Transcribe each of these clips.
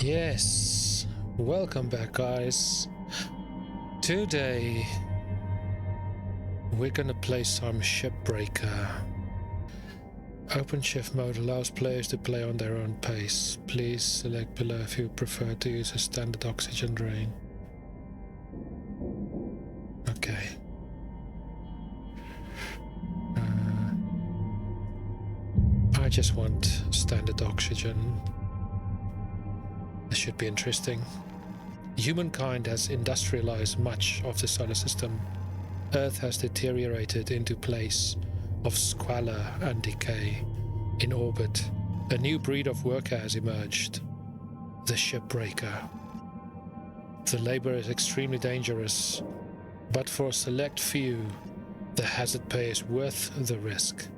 Yes, welcome back, guys. Today we're gonna play some Shipbreaker. OpenShift mode allows players to play on their own pace. Please select below if you prefer to use a standard oxygen drain. Okay. I just want standard oxygen. This should be interesting. Humankind has industrialized much of the solar system. Earth has deteriorated into a place of squalor and decay. In orbit, a new breed of worker has emerged, the Shipbreaker. The labor is extremely dangerous, but for a select few, the hazard pay is worth the risk.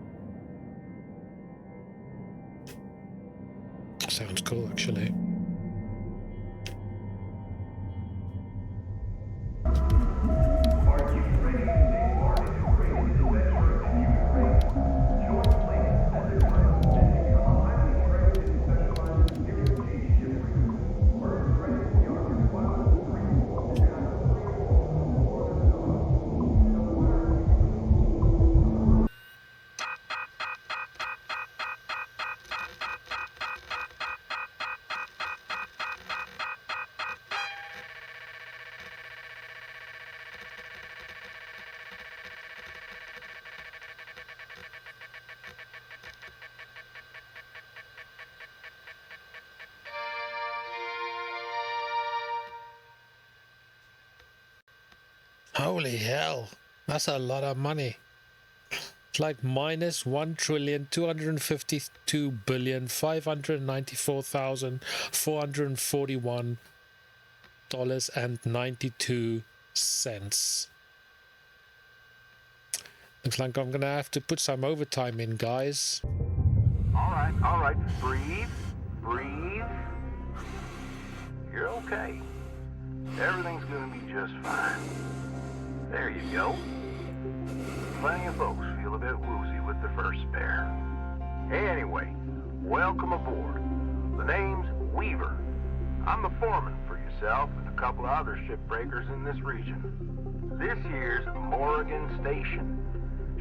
Sounds cool, actually. Holy hell, that's a lot of money. It's like minus $1,252,594,441.92. Looks like I'm gonna have to put some overtime in, guys. All right, breathe. You're okay. Everything's gonna be just fine. There you go. Plenty of folks feel a bit woozy with the first spare. Anyway, welcome aboard. The name's Weaver. I'm the foreman for yourself and a couple of other shipbreakers in this region. This here's Morrigan Station.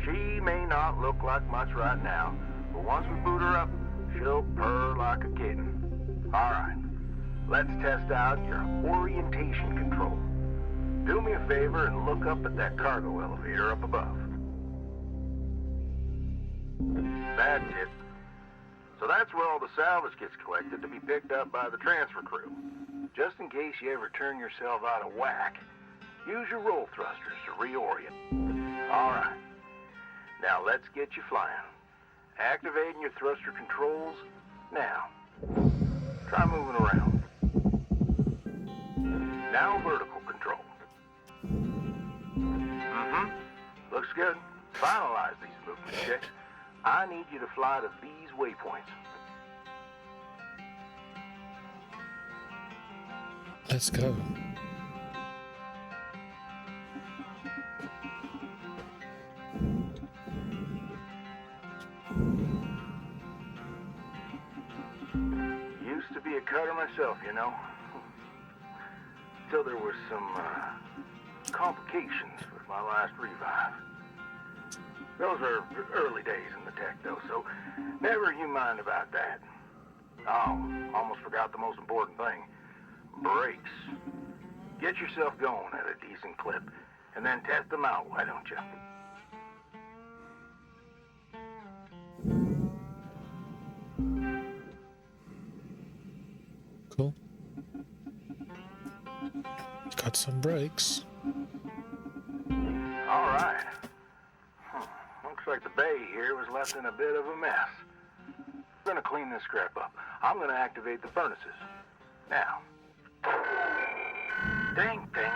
She may not look like much right now, but once we boot her up, she'll purr like a kitten. All right, let's test out your orientation control. Do me a favor and look up at that cargo elevator up above. That's it. So that's where all the salvage gets collected to be picked up by the transfer crew. Just in case you ever turn yourself out of whack, use your roll thrusters to reorient. All right. Now let's get you flying. Activating your thruster controls now. Try moving around. Now vertical control. Looks good. Finalize these movement checks. I need you to fly to these waypoints. Let's go. Used to be a cutter myself, you know. Till there was some complications with my last revive. Those were early days in the tech, though, so never you mind about that. Oh, almost forgot the most important thing. Brakes. Get yourself going at a decent clip, and then test them out, why don't you? Cool. Got some brakes. All right. Looks like the bay here was left in a bit of a mess. We're gonna clean this scrap up. I'm gonna activate the furnaces. Now. Dang thing.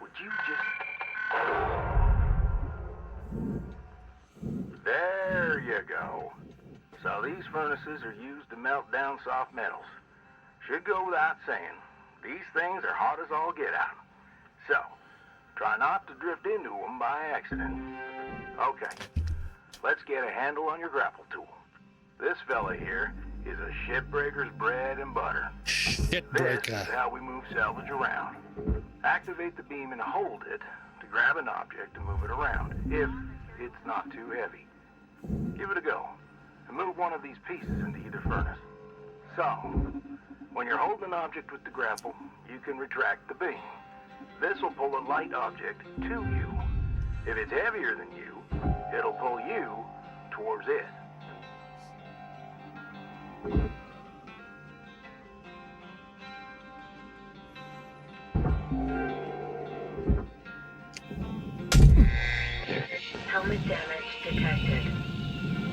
Would you just... There you go. So these furnaces are used to melt down soft metals. Should go without saying. These things are hot as all get out. So, try not to drift into them by accident. Okay, let's get a handle on your grapple tool. This fella here is a shipbreaker's bread and butter. Shit This breaker. is how we move salvage around. Activate the beam and hold it to grab an object and move it around, if it's not too heavy. Give it a go, and move one of these pieces into either furnace. So, when you're holding an object with the grapple, you can retract the beam. This will pull a light object to you. If it's heavier than you, it'll pull you towards it. Helmet damage detected.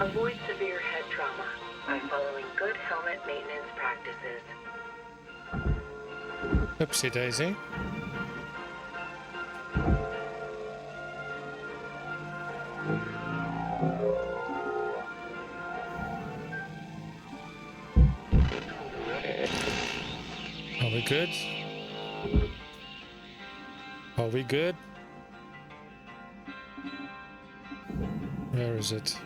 Avoid severe head trauma by following good helmet maintenance practices. Oopsie daisy. Are we good? Are we good? Where is it?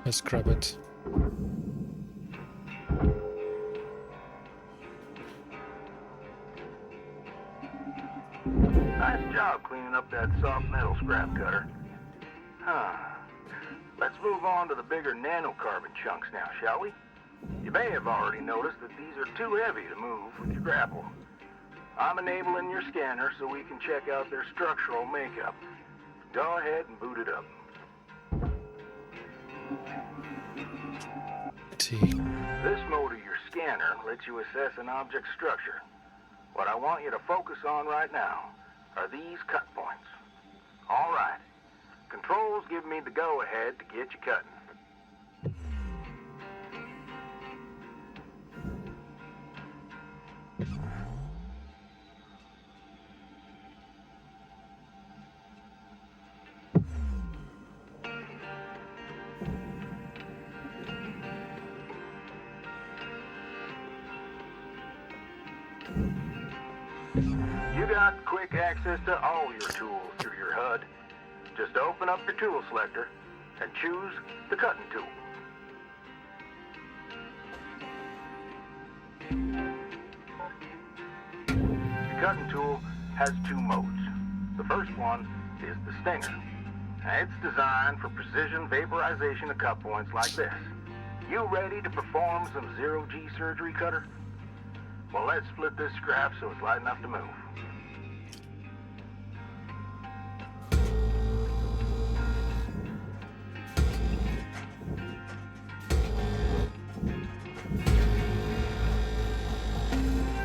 Let's grab it. Nice job cleaning up that soft metal scrap cutter. Huh. Let's move on to the bigger nanocarbon chunks now, shall we? You may have already noticed that these are too heavy to move with your grapple. I'm enabling your scanner so we can check out their structural makeup. Go ahead and boot it up. T. This mode of your scanner lets you assess an object's structure. What I want you to focus on right now are these cut points. All right. Controls give me the go-ahead to get you cutting. You got quick access to all your tools through your HUD. Just open up your tool selector and choose the cutting tool. The cutting tool has two modes. The first one is the Stinger. Now, it's designed for precision vaporization of cut points like this. You ready to perform some zero-G surgery, Cutter? Well, let's split this scrap so it's light enough to move.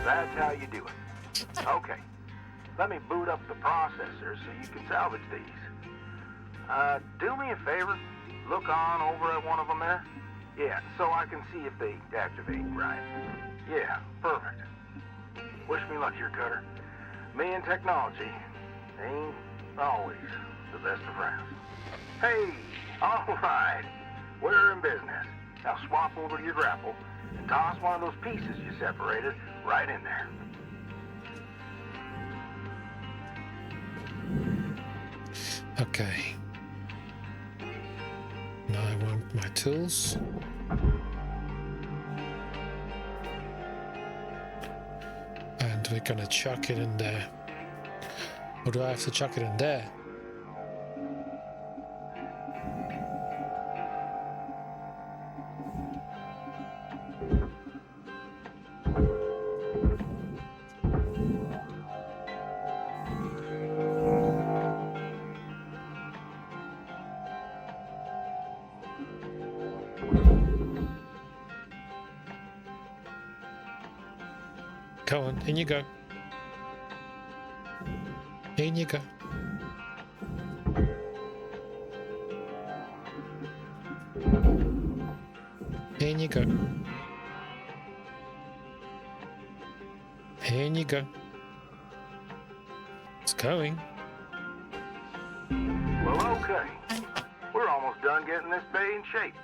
That's how you do it. Okay, let me boot up the processor so you can salvage these. Do me a favor, look on over at one of them there. Yeah, so I can see if they activate right. Yeah, perfect. Wish me luck here, Cutter. Me and technology ain't always the best of friends. Hey, all right, we're in business. Now swap over to your grapple and toss one of those pieces you separated right in there. Okay. Now I want my tools. And we're gonna chuck it in there. Or do I have to chuck it in there? Come on, in you go. In you go. In you go. In you go. It's going. Well, okay. We're almost done getting this bay in shape.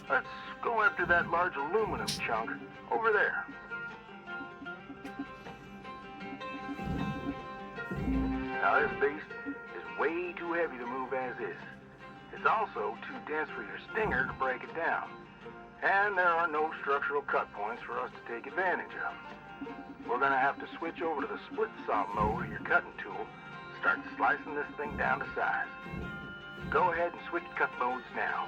Let's go after that large aluminum chunk over there. Now, this beast is way too heavy to move as is. It's also too dense for your Stinger to break it down. And there are no structural cut points for us to take advantage of. We're gonna have to switch over to the split saw mode of your cutting tool, start slicing this thing down to size. Go ahead and switch cut modes now.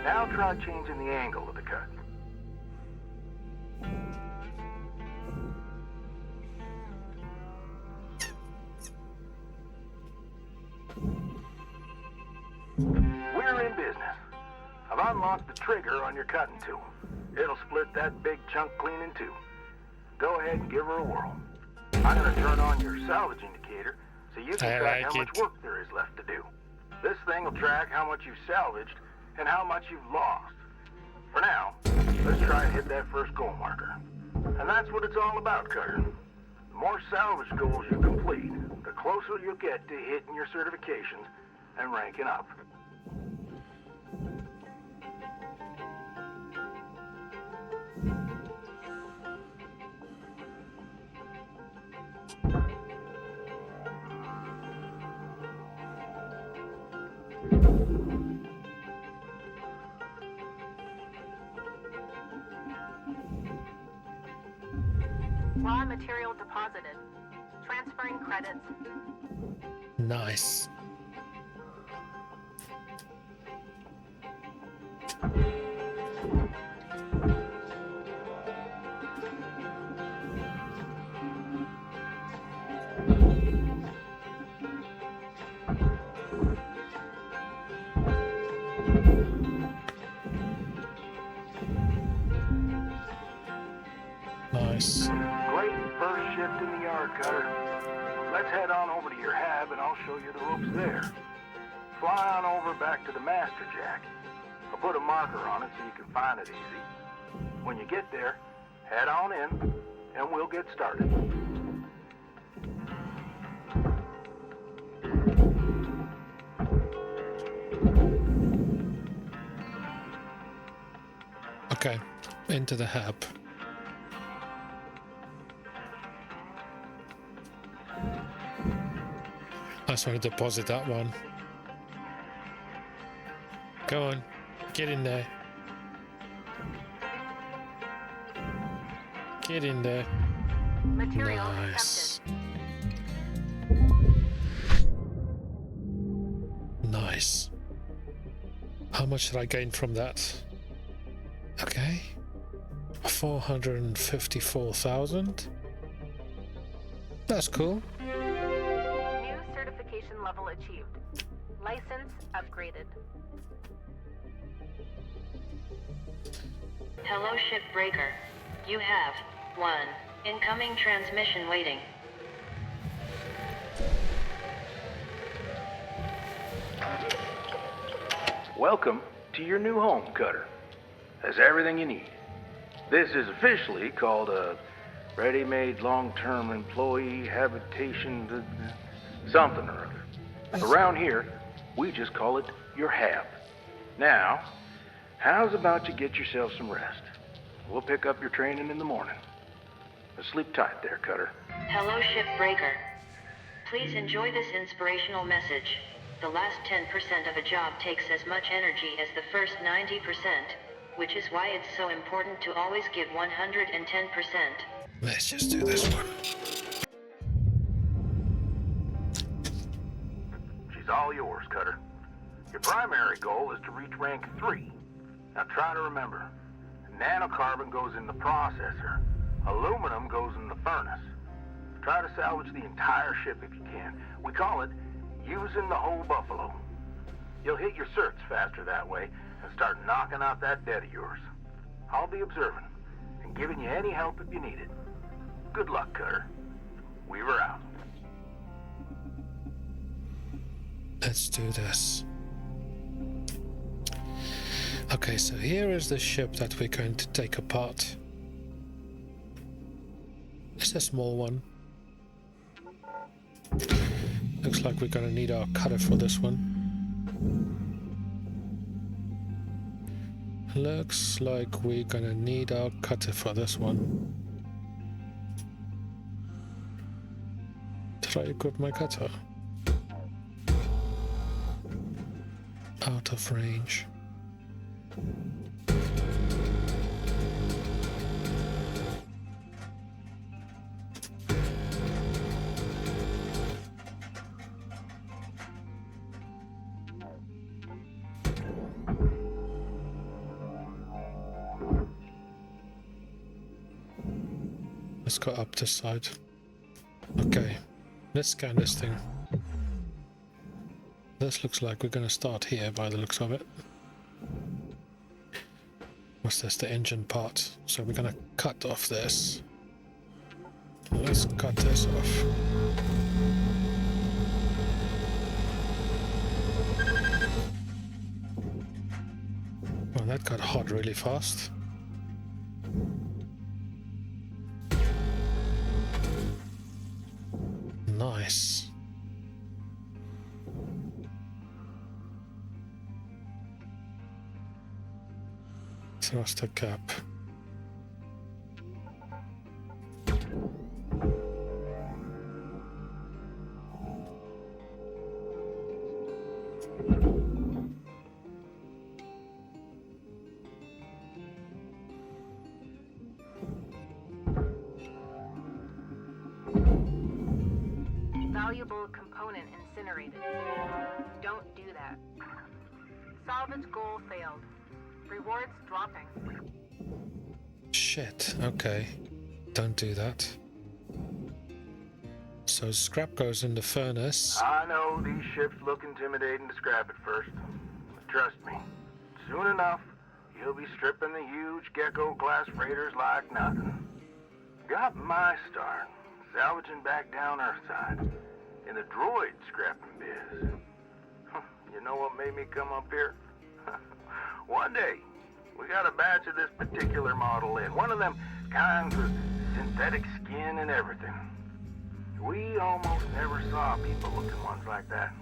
Now try changing the angle of the cut. We're in business. I've unlocked the trigger on your cutting tool. It'll split that big chunk clean in two. Go ahead and give her a whirl. I'm gonna turn on your salvage indicator so you can track how much work there is left to do. This thing will track how much you've salvaged and how much you've lost. For now, let's try and hit that first goal marker. And that's what it's all about, Cutter. The more salvage goals you complete, the closer you'll get to hitting your certifications and ranking up. Raw material deposited. Transferring credits. Nice. Nice. Great first shift in the yard, Cutter. Let's head on over to your hab and I'll show you the ropes there. Fly on over back to the master jack. I'll put a marker on it so you can find it easy. When you get there, head on in and we'll get started. Okay, into the hab. I just want to deposit that one. Go on, get in there. Get in there. Material Nice. accepted. Nice. How much did I gain from that? Okay. 454,000. That's cool. New certification level achieved. License upgraded. Hello, Shipbreaker. You have 1 incoming transmission waiting. Welcome to your new home, Cutter. Has everything you need. This is officially called a ready-made long-term employee habitation something or other. Around here, we just call it your hab. Now, how's about you get yourself some rest? We'll pick up your training in the morning. Now sleep tight there, Cutter. Hello, Shipbreaker. Please enjoy this inspirational message. The last 10% of a job takes as much energy as the first 90%, which is why it's so important to always give 110%. Let's just do this one. She's all yours, Cutter. Your primary goal is to reach rank 3. Now try to remember, nanocarbon goes in the processor, aluminum goes in the furnace. Try to salvage the entire ship if you can. We call it using the whole buffalo. You'll hit your certs faster that way and start knocking out that debt of yours. I'll be observing and giving you any help if you need it. Good luck, Cutter. Weaver out. Let's do this. Okay, so here is the ship that we're going to take apart. It's a small one. Looks like we're going to need our cutter for this one. Looks like we're going to need our cutter for this one. Should I equip my cutter? Out of range. Let's go up this side. Okay, let's scan this thing. This looks like we're going to start here by the looks of it. What's this? The engine part. So we're going to cut off this. Let's cut this off. Well, that got hot really fast. Nice. Thruster cap. Valuable component incinerated. Don't do that. Salvage goal failed. Rewards dropping. Shit, okay. Don't do that. So scrap goes in the furnace. I know these ships look intimidating to scrap at first. But trust me, soon enough, you'll be stripping the huge Gecko-class freighters like nothing. Got my start salvaging back down Earthside in the droid scrapping biz. You know what made me come up here? One day, we got a batch of this particular model in. One of them kinds of synthetic skin and everything. We almost never saw people looking ones like that.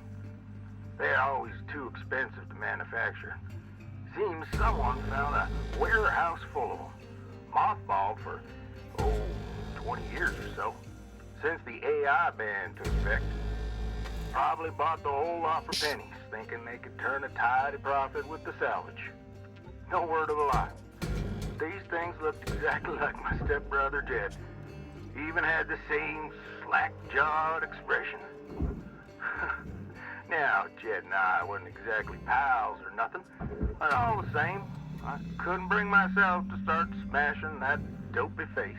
They're always too expensive to manufacture. Seems someone found a warehouse full of them, mothballed for, 20 years or so, since the AI ban took effect. Probably bought the whole lot for pennies, thinking they could turn a tidy profit with the salvage. No word of a lie. These things looked exactly like my stepbrother Jed. Even had the same slack-jawed expression. Now, Jed and I wasn't exactly pals or nothing, but all the same, I couldn't bring myself to start smashing that dopey face.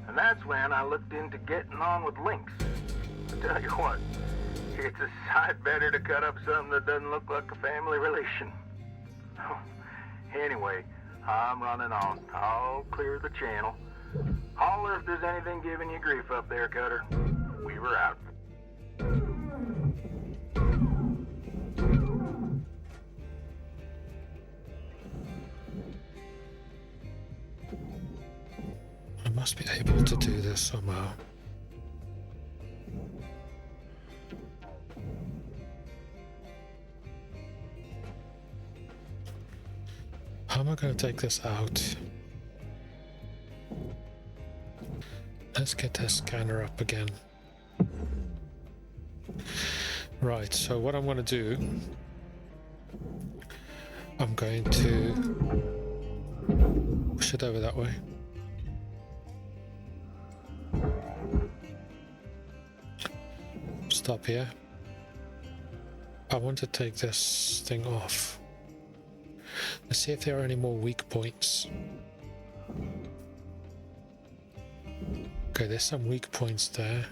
And that's when I looked into getting on with Lynx. I tell you what, it's a sight better to cut up something that doesn't look like a family relation. Anyway, I'm running on. I'll clear the channel. Holler if there's anything giving you grief up there, Cutter. We were out. I must be able to do this somehow. How am I going to take this out? Let's get the scanner up again. Right, so what I'm going to do, I'm going to push it over that way. Stop here. I want to take this thing off. Let's see if there are any more weak points. Okay, there's some weak points there.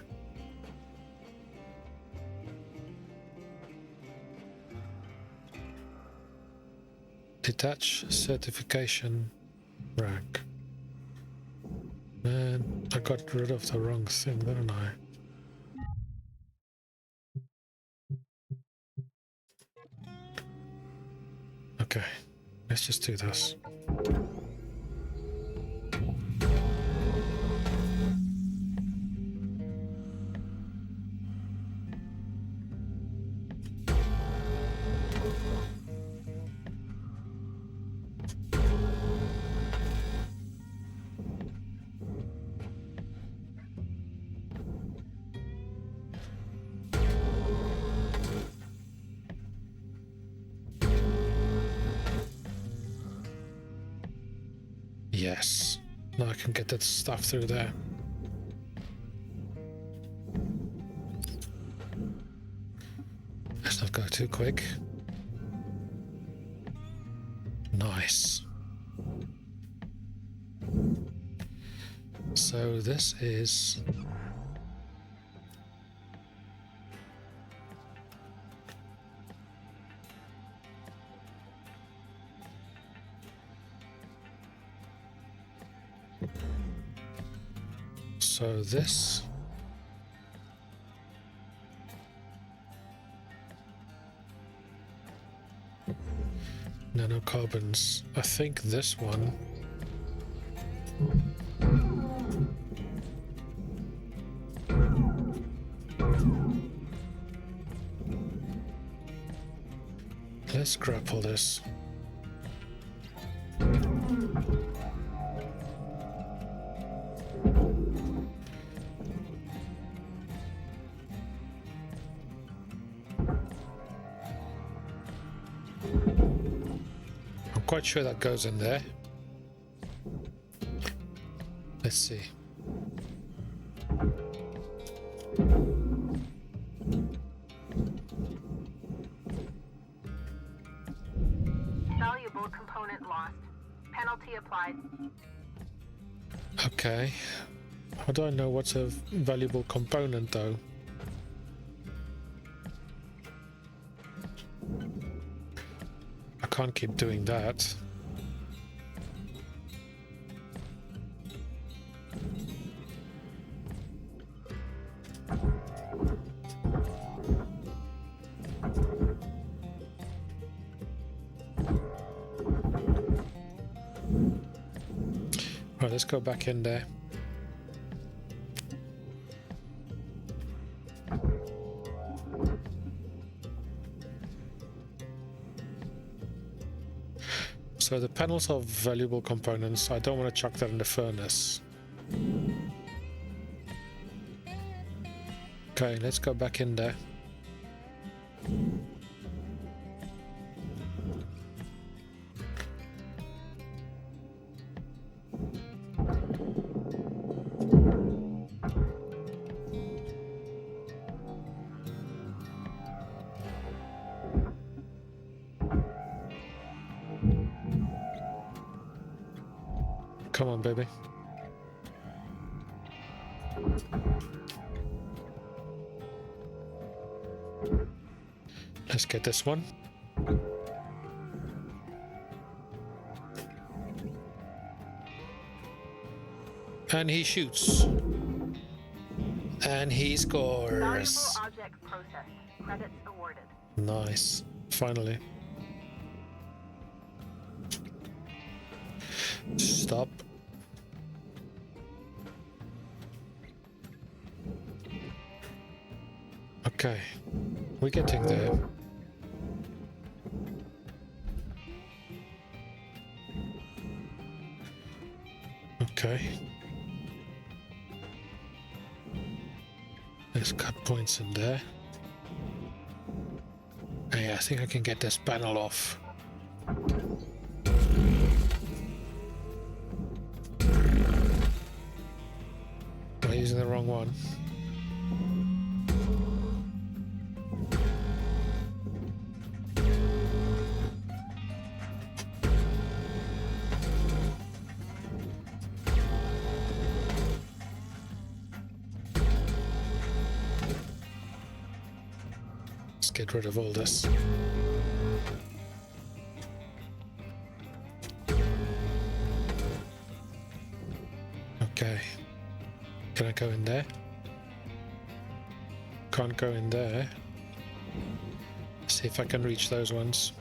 Detach certification rack. Man, I got rid of the wrong thing, didn't I? Okay, let's just do this. Yes. Now I can get that stuff through there. Let's not go too quick. Nice. So this is... So this... nanocarbons. I think this one... Let's grapple this. I'm quite sure that goes in there. Let's see. Valuable component lost. Penalty applied. Okay. How do I know what's a valuable component though? I can't keep doing that. Right, let's go back in there. So the panels are valuable components. I don't want to chuck that in the furnace. Okay, let's go back in there. Come on, baby. Let's get this one. And he shoots. And he scores. Valuable object processed. Credits awarded. Nice. Finally. Stop. Okay. We're getting there. Okay. Let's cut points in there. Hey, I think I can get this panel off. Am I using the wrong one? Get rid of all this. Okay. Can I go in there? Can't go in there. See if I can reach those ones.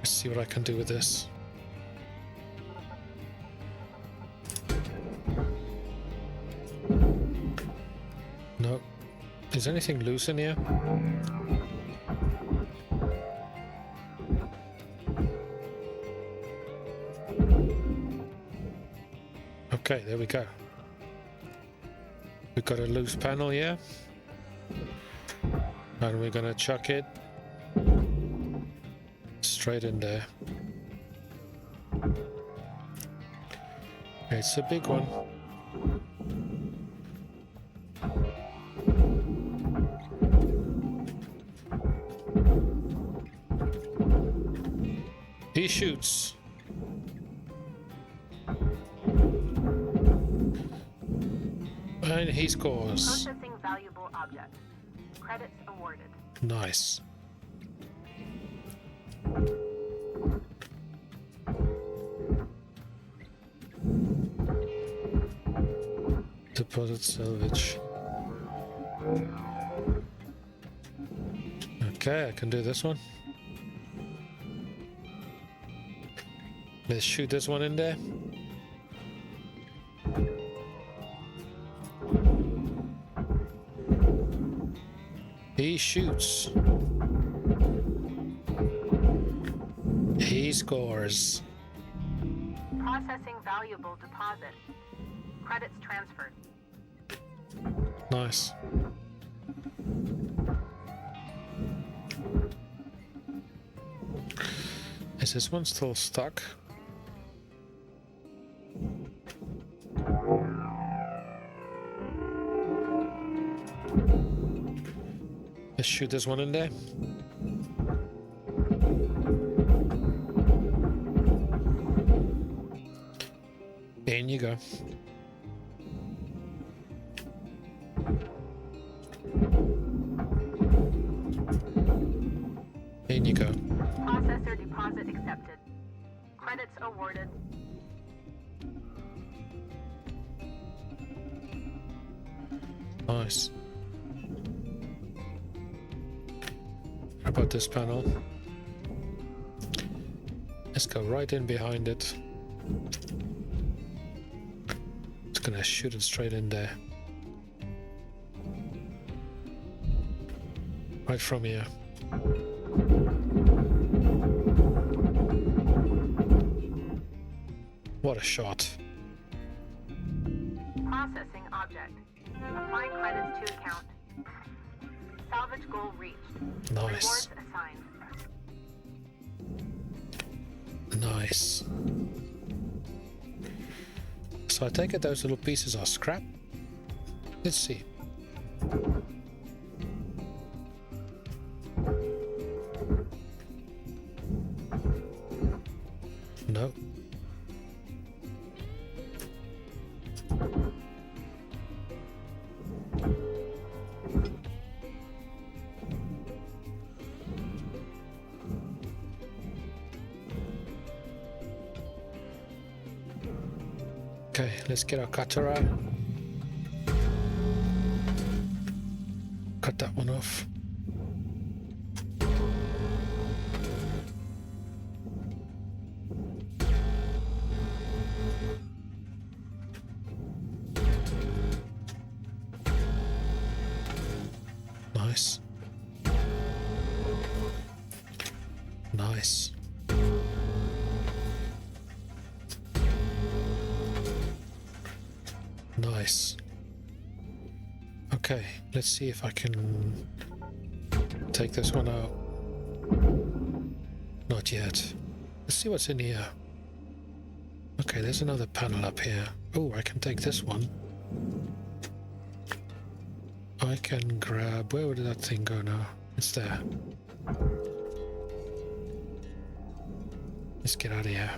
See what I can do with this. No. Is anything loose in here? Okay, there we go. We've got a loose panel here. And we're gonna chuck it straight in there. It's a big one. He shoots. And he scores. Processing valuable object. Credits awarded. Nice. Deposit salvage. Okay, I can do this one. Let's shoot this one in there. He shoots. He scores. Processing valuable deposit. Credits transferred. Nice. Is this one still stuck? Let's shoot this one in there. In you go. In you go. Processor deposit accepted. Credits awarded. Nice. How about this panel? Let's go right in behind it. It's gonna shoot it straight in there. Right from here. What a shot. Processing object. Apply credits to account. Salvage goal reached. Nice. Rewards assigned. Nice. So I take it those little pieces are scrap. Let's see. No. Okay, let's get our cutter out. Cut that one off. Nice. Nice. Nice. Okay, let's see if I can take this one out. Not yet. Let's see what's in here. Okay, there's another panel up here. Oh, I can take this one. I can grab... Where would that thing go now? It's there. Let's get out of here.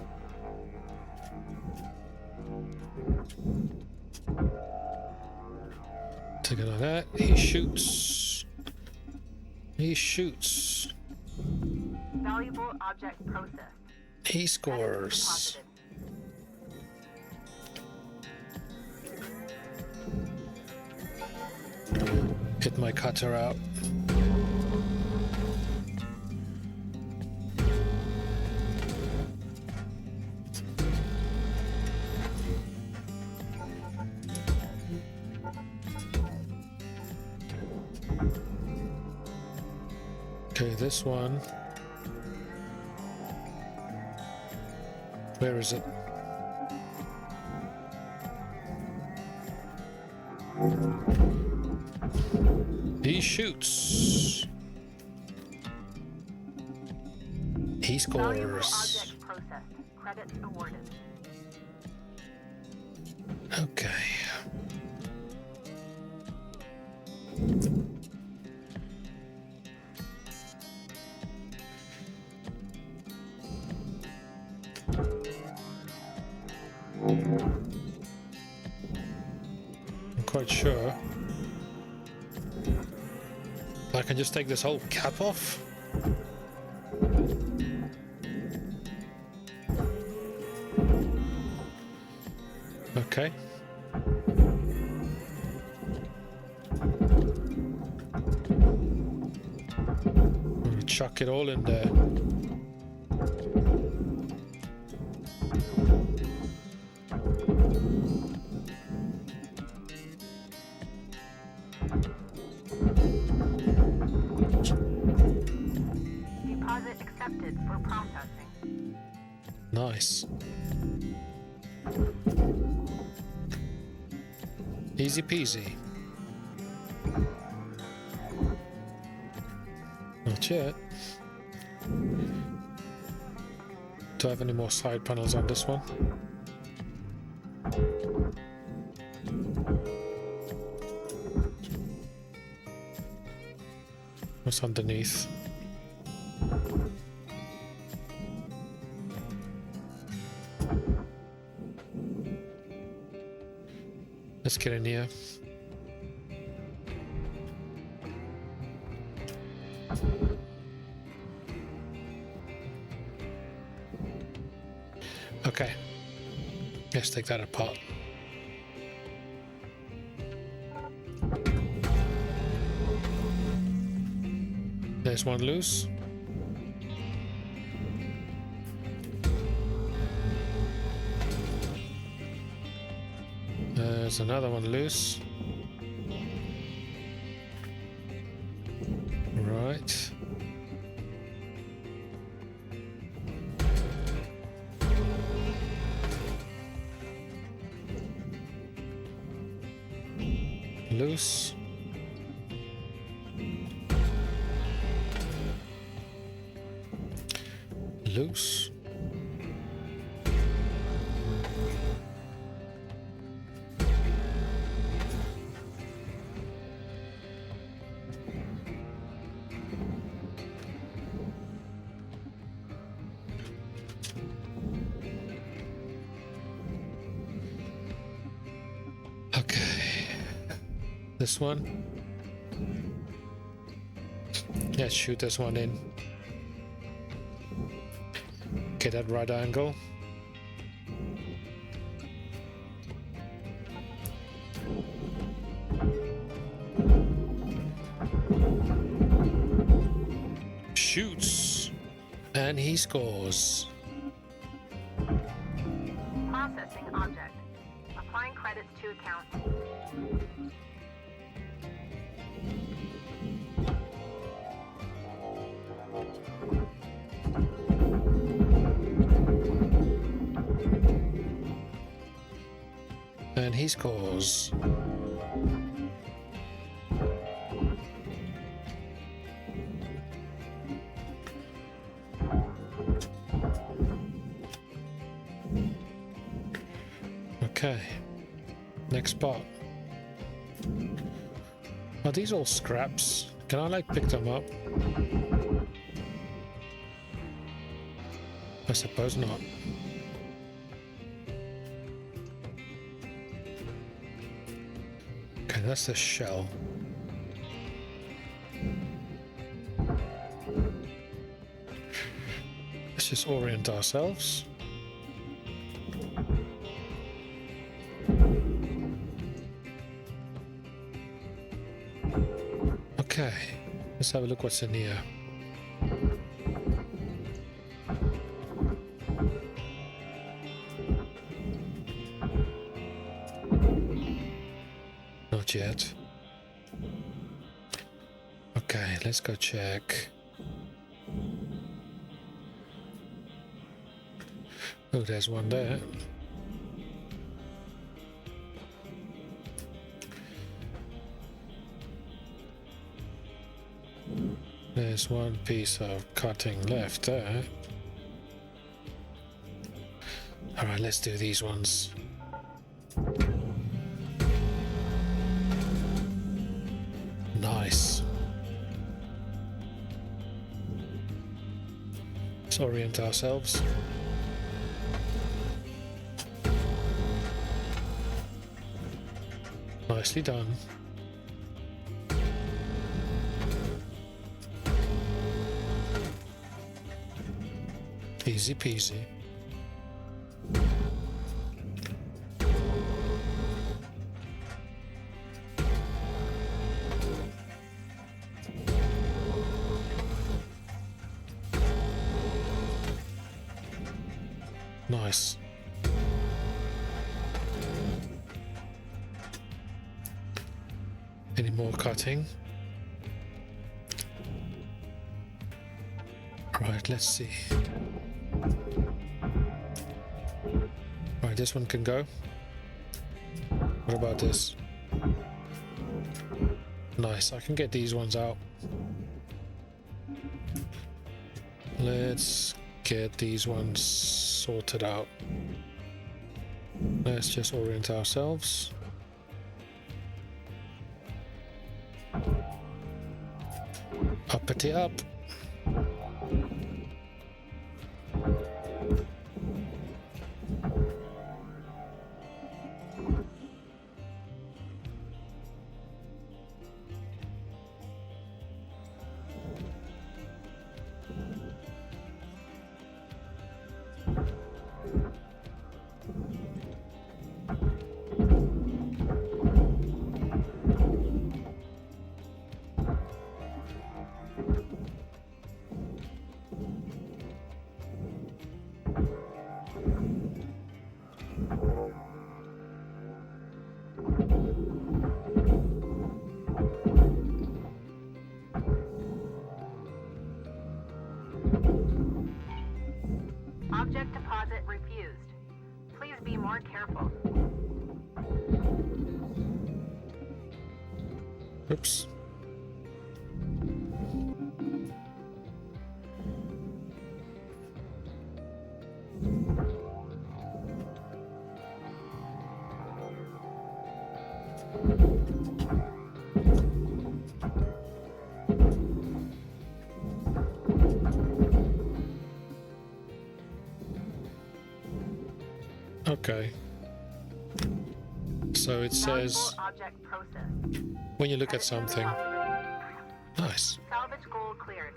Take it like that. He shoots. He shoots. Valuable object processed. He scores. Deposited. Get my cutter out. Okay, this one. Where is it? He shoots. He Valuable scores. object processed. Credits awarded. Okay. I'm quite sure I can just take this whole cap off. Okay. Chuck it all in there. Deposit accepted for processing. Nice. Easy peasy. Not yet. Do I have any more side panels on this one? What's underneath? Let's get in here. Okay. Let's take that apart. There's one loose. There's another one loose. Right. Loose. Loose. Okay. This one. Let's shoot this one in. Get that right angle. Shoots. And he scores. Processing object. Applying credits to account. And he scores. Okay. Next spot. Are these all scraps? Can I like pick them up? I suppose not. Okay, that's the shell. Let's just orient ourselves. Okay, let's have a look what's in here. Not yet. Okay, let's go check. Oh, there's one there. There's one piece of cutting left there. Alright, let's do these ones. Nice. Let's orient ourselves. Nicely done. Easy peasy. Nice. Any more cutting? Right, let's see. Right, this one can go. What about this? Nice, I can get these ones out. Let's get these ones sorted out. Let's just orient ourselves. Uppity up. Object deposit refused. Please be more careful. Oops. Okay. So it says Valuable object processed. when you look at something. Nice. Salvage goal cleared.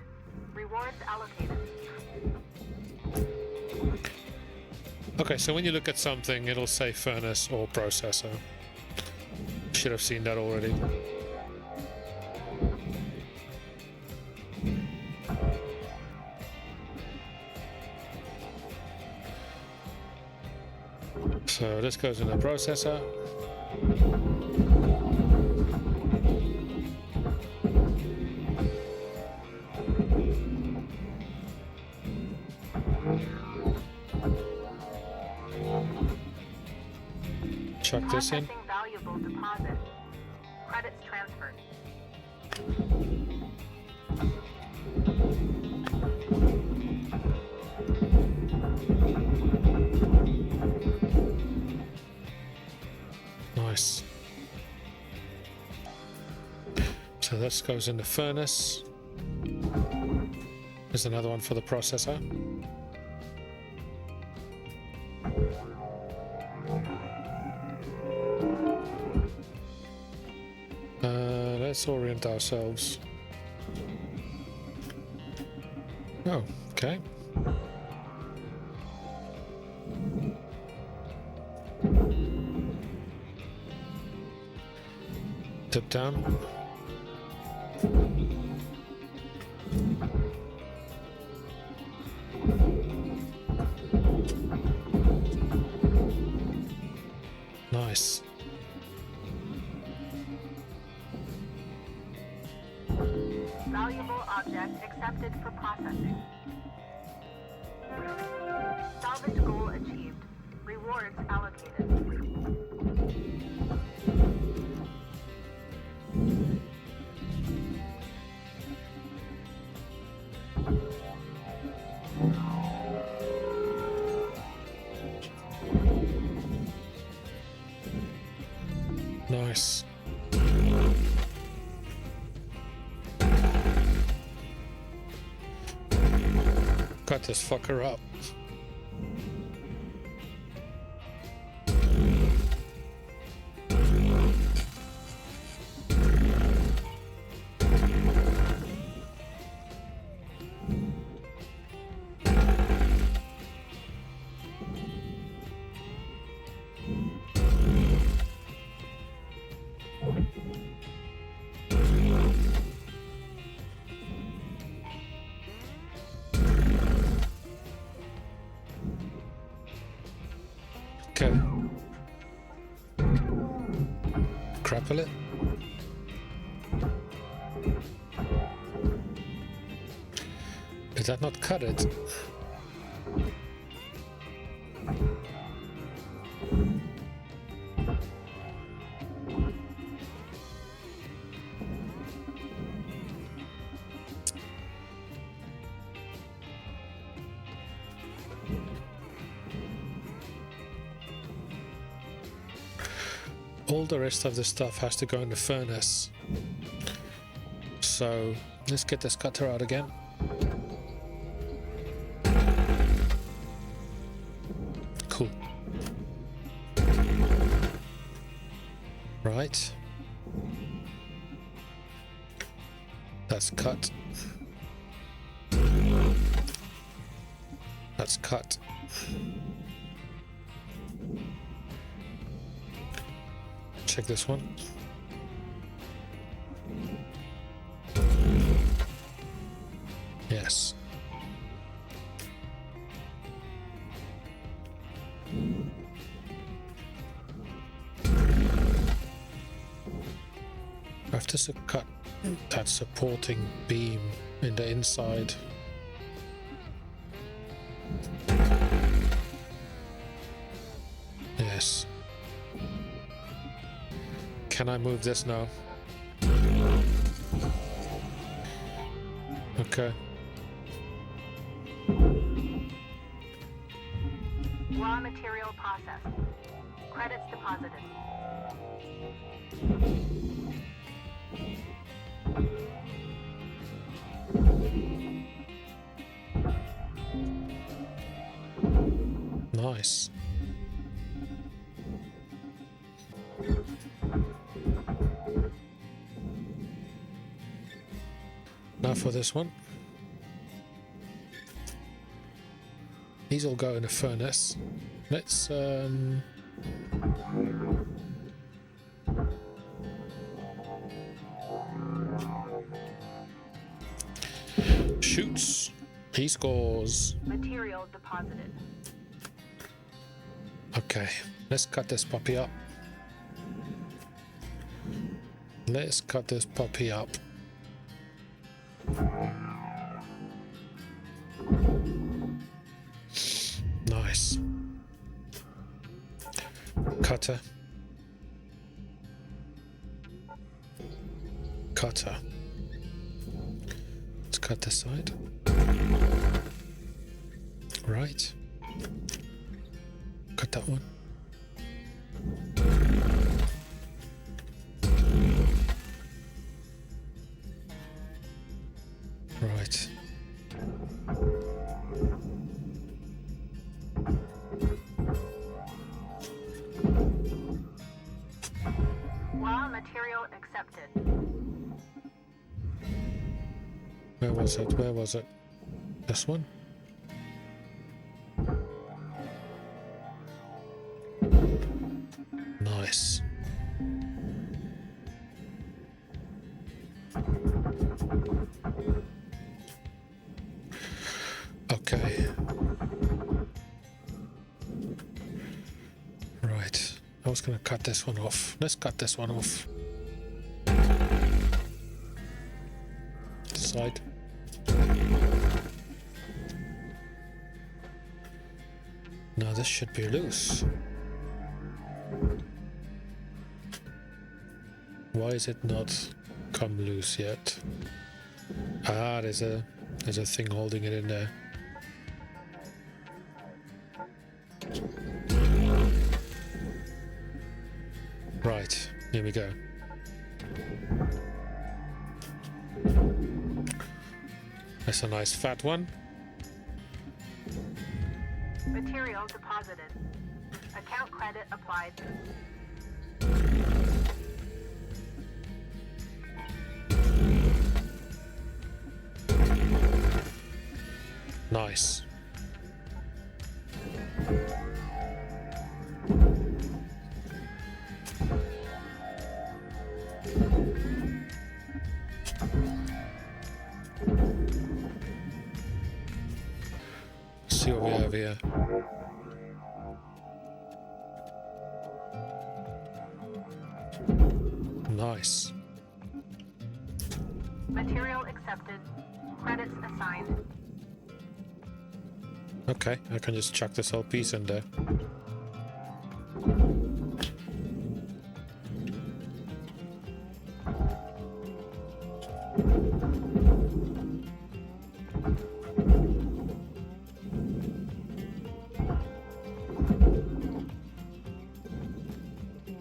Rewards allocated. Okay, so when you look at something, it'll say furnace or processor. Should have seen that already. So this goes in the processor. Chuck this in. Processing valuable deposit. Credits transferred. Nice. So this goes in the furnace. There's another one for the processor. Let's orient ourselves. Oh, okay. Tip down. Nice. Valuable object accepted for processing. Salvage goal achieved. Rewards allocated. Nice. Cut this fucker up. Okay. Crapple it. Did that not cut it? All the rest of the stuff has to go in the furnace. So let's get this cutter out again. Cool. Right. That's cut. That's cut. Check this one. Yes. I have to cut that supporting beam in the inside. Yes. Can I move this now? Okay. Raw material processed. Credits deposited. Nice. Now for this one. These all go in a furnace. Let's shoots. He scores. Material deposited. Okay, let's cut this puppy up. Let's cut this puppy up. Nice. Cutter. Cutter. Let's cut this side. Right. Cut that one. Right. Raw material accepted. Where was it? Where was it? This one? Nice. Okay. Right. I was going to cut this one off. Let's cut this one off. Side. Now this should be loose. Why is it not come loose yet? Ah, there's a thing holding it in there. Right, here we go. That's a nice fat one. Material deposited. Account credit applied. Nice. See what we have here. Nice. Material accepted. Credits assigned. Okay, I can just chuck this whole piece in there.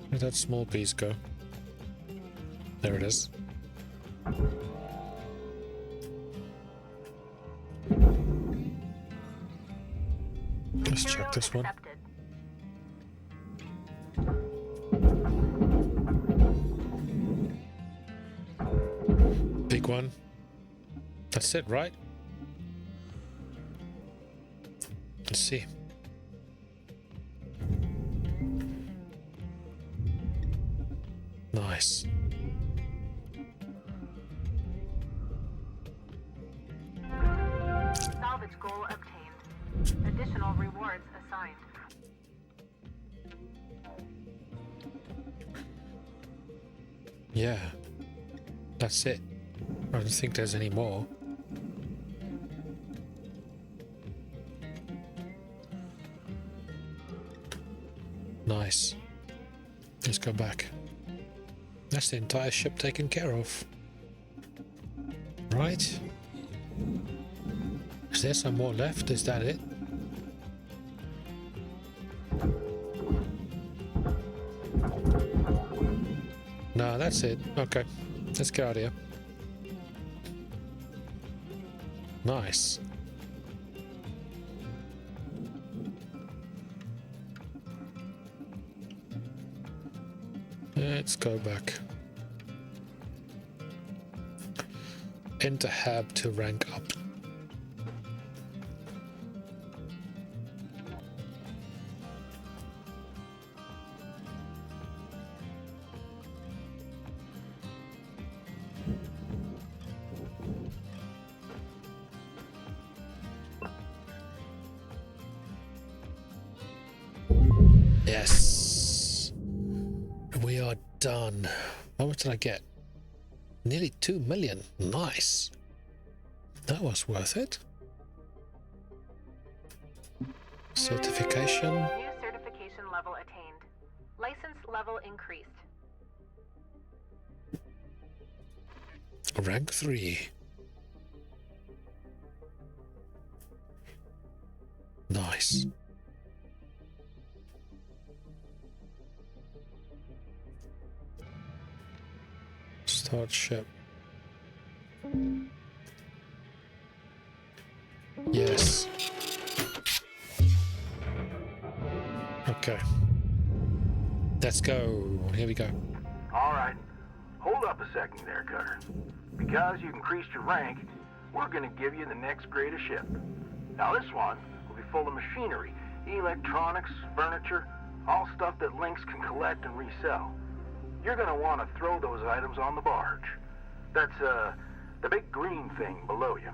Where'd that small piece go? There it is. Let's check this one. Accepted. Big one. That's it, right? Let's see. Nice. Salvage goal obtained. Additional rewards assigned. Yeah. That's it. I don't think there's any more. Nice. Let's go back. That's the entire ship taken care of. Right? Is there some more left? Is that it? No, that's it. Okay. Let's get out of here. Nice. Let's go back. Enter hab to rank up. Yes. We are done. How much did I get? Nearly 2 million. Nice. That was worth it. Certification. New certification level attained. License level increased. Rank 3. Nice. Start ship. Yes. Okay. Let's go. Here we go. All right. Hold up a second there, Cutter. Because you've increased your rank, we're going to give you the next greatest ship. Now this one will be full of machinery, electronics, furniture, all stuff that Lynx can collect and resell. You're going to want to throw those items on the barge. That's, the big green thing below you.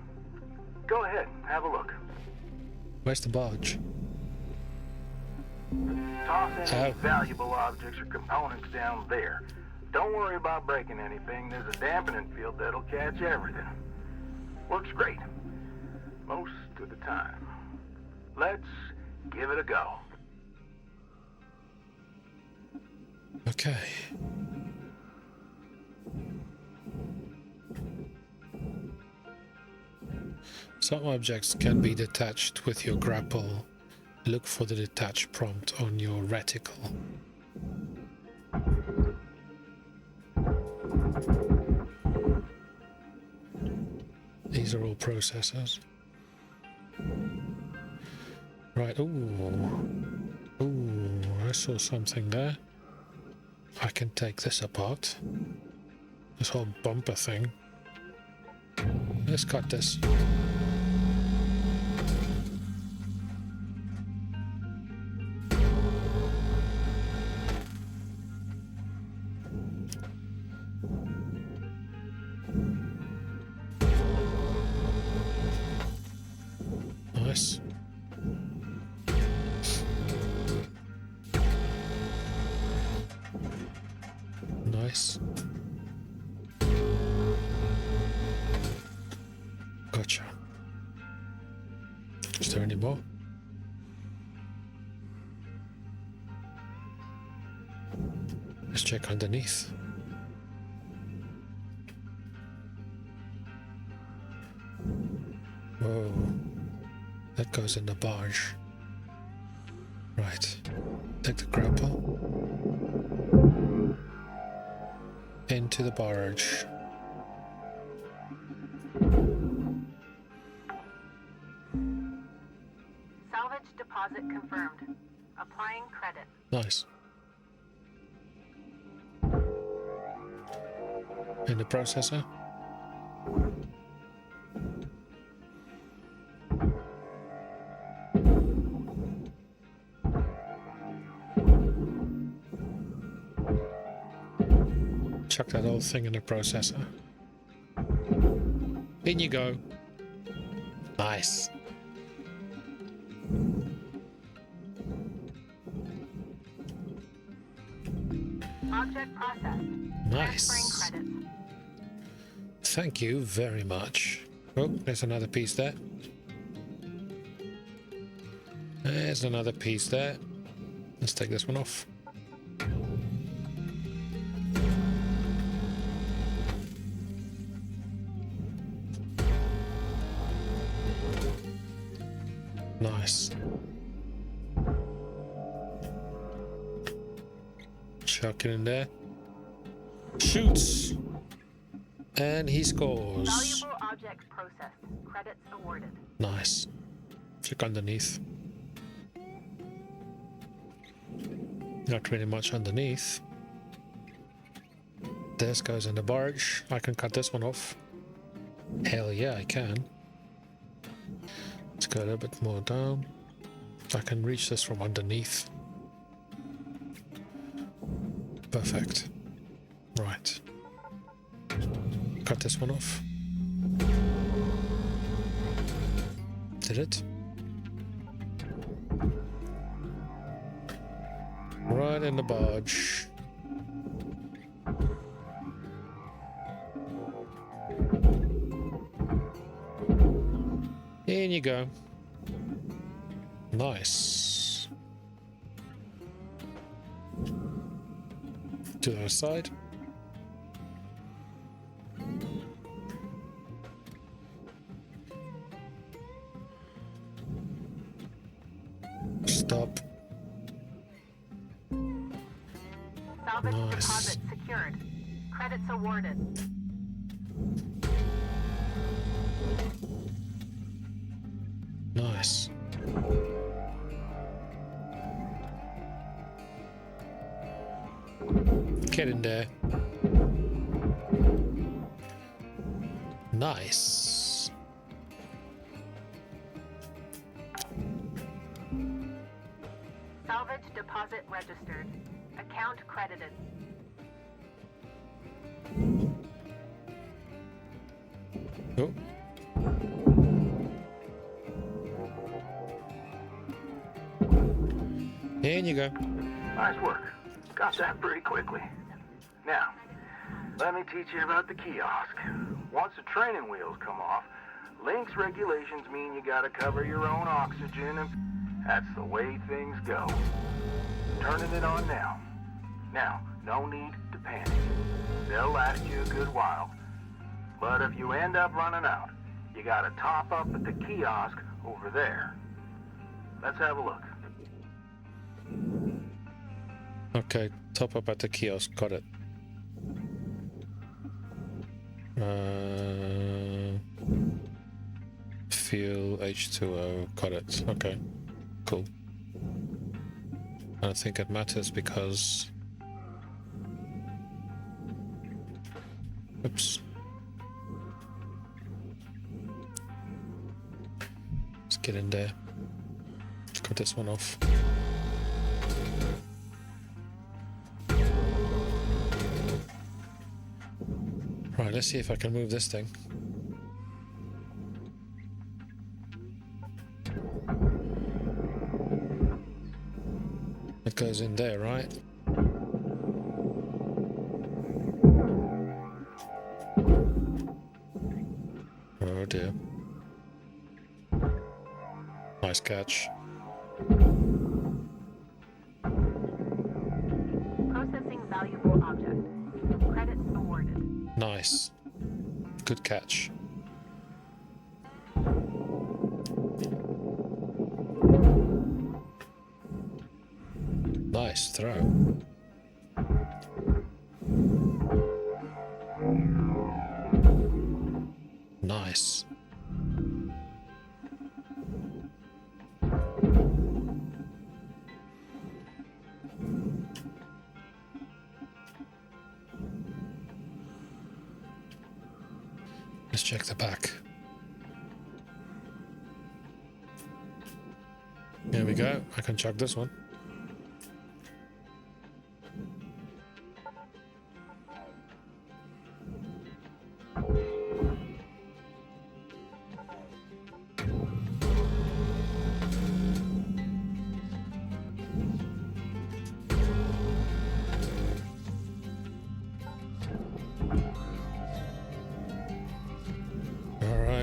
Go ahead, have a look. Where's the barge? Toss any valuable objects or components down there. Don't worry about breaking anything. There's a dampening field that'll catch everything. Works great. Most of the time. Let's give it a go. Okay. Some objects can be detached with your grapple. Look for the detach prompt on your reticle. These are all processors. Right, ooh, I saw something there. I can take this apart. This whole bumper thing. Let's cut this. Nice. Nice. Gotcha. Is there any more? Let's check underneath. Whoa. That goes in the barge. Right. Take the grapple. Into the barge. Salvage deposit confirmed. Applying credit. Nice. In the processor. Chuck that whole thing in the processor. In you go. Nice. Object processed. Nice. Transferring credits. Thank you very much. Oh, there's another piece there. There's another piece there. Let's take this one off. Nice. Chuck it in there. Shoots! And he scores. Valuable objects processed. Credits awarded. Nice. Check underneath. Not really much underneath. This goes in the barge. I can cut this one off. Hell yeah, I can. Let's go a little bit more down. I can reach this from underneath. Perfect. Right. Cut this one off. Did it? Right in the barge. In you go. Nice. To the other side. Stop. Salvage Nice. deposit secured. Credits awarded. Nice. Get in there. Nice. Salvage deposit registered. Account credited. Oh. In you go. Nice work. Got that pretty quickly. Now, let me teach you about the kiosk. Once the training wheels come off, Link's regulations mean you gotta cover your own oxygen That's the way things go. Turning it on now. Now, no need to panic. They'll last you a good while. But if you end up running out, you gotta top up at the kiosk over there. Let's have a look. Okay, top up at the kiosk. Got it. Fuel H2O. Got it. Okay, cool. I don't think it matters because... Oops. Let's get in there. Let's cut this one off. Right, let's see if I can move this thing. It goes in there, right? Oh dear. Nice catch. Processing valuable object. Credits awarded. Nice. Good catch. Nice throw. Nice. Let's check the back. Here we go. I can chuck this one.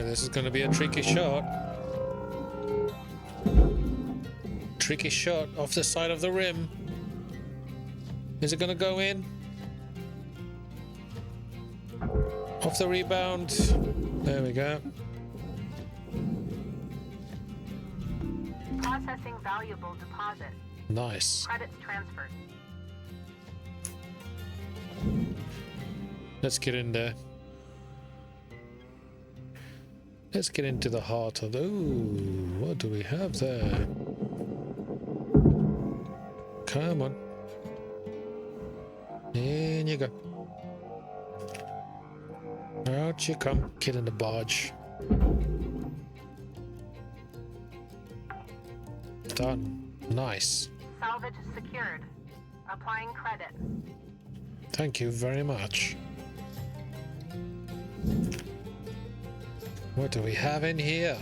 This is going to be a tricky shot. Tricky shot off the side of the rim. Is it going to go in? Off the rebound. There we go. Processing valuable deposit. Nice. Credits transferred. Let's get in there. Let's get into the heart of the... Ooh, what do we have there? Come on. In you go. Out you come. Get in the barge. Done. Nice. Salvage secured. Applying credit. Thank you very much. What do we have in here?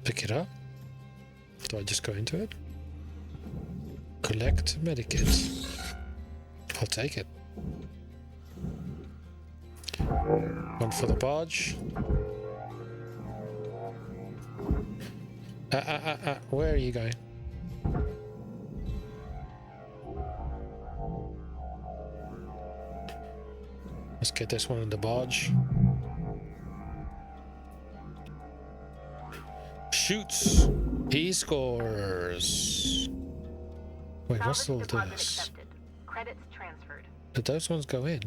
Pick it up. Do I just go into it? Collect medikit. I'll take it. One for the barge. Where are you going? Let's get this one in the barge. Shoots. He scores. Wait, what's all Salvage deposit this? accepted. Credits transferred. Did those ones go in?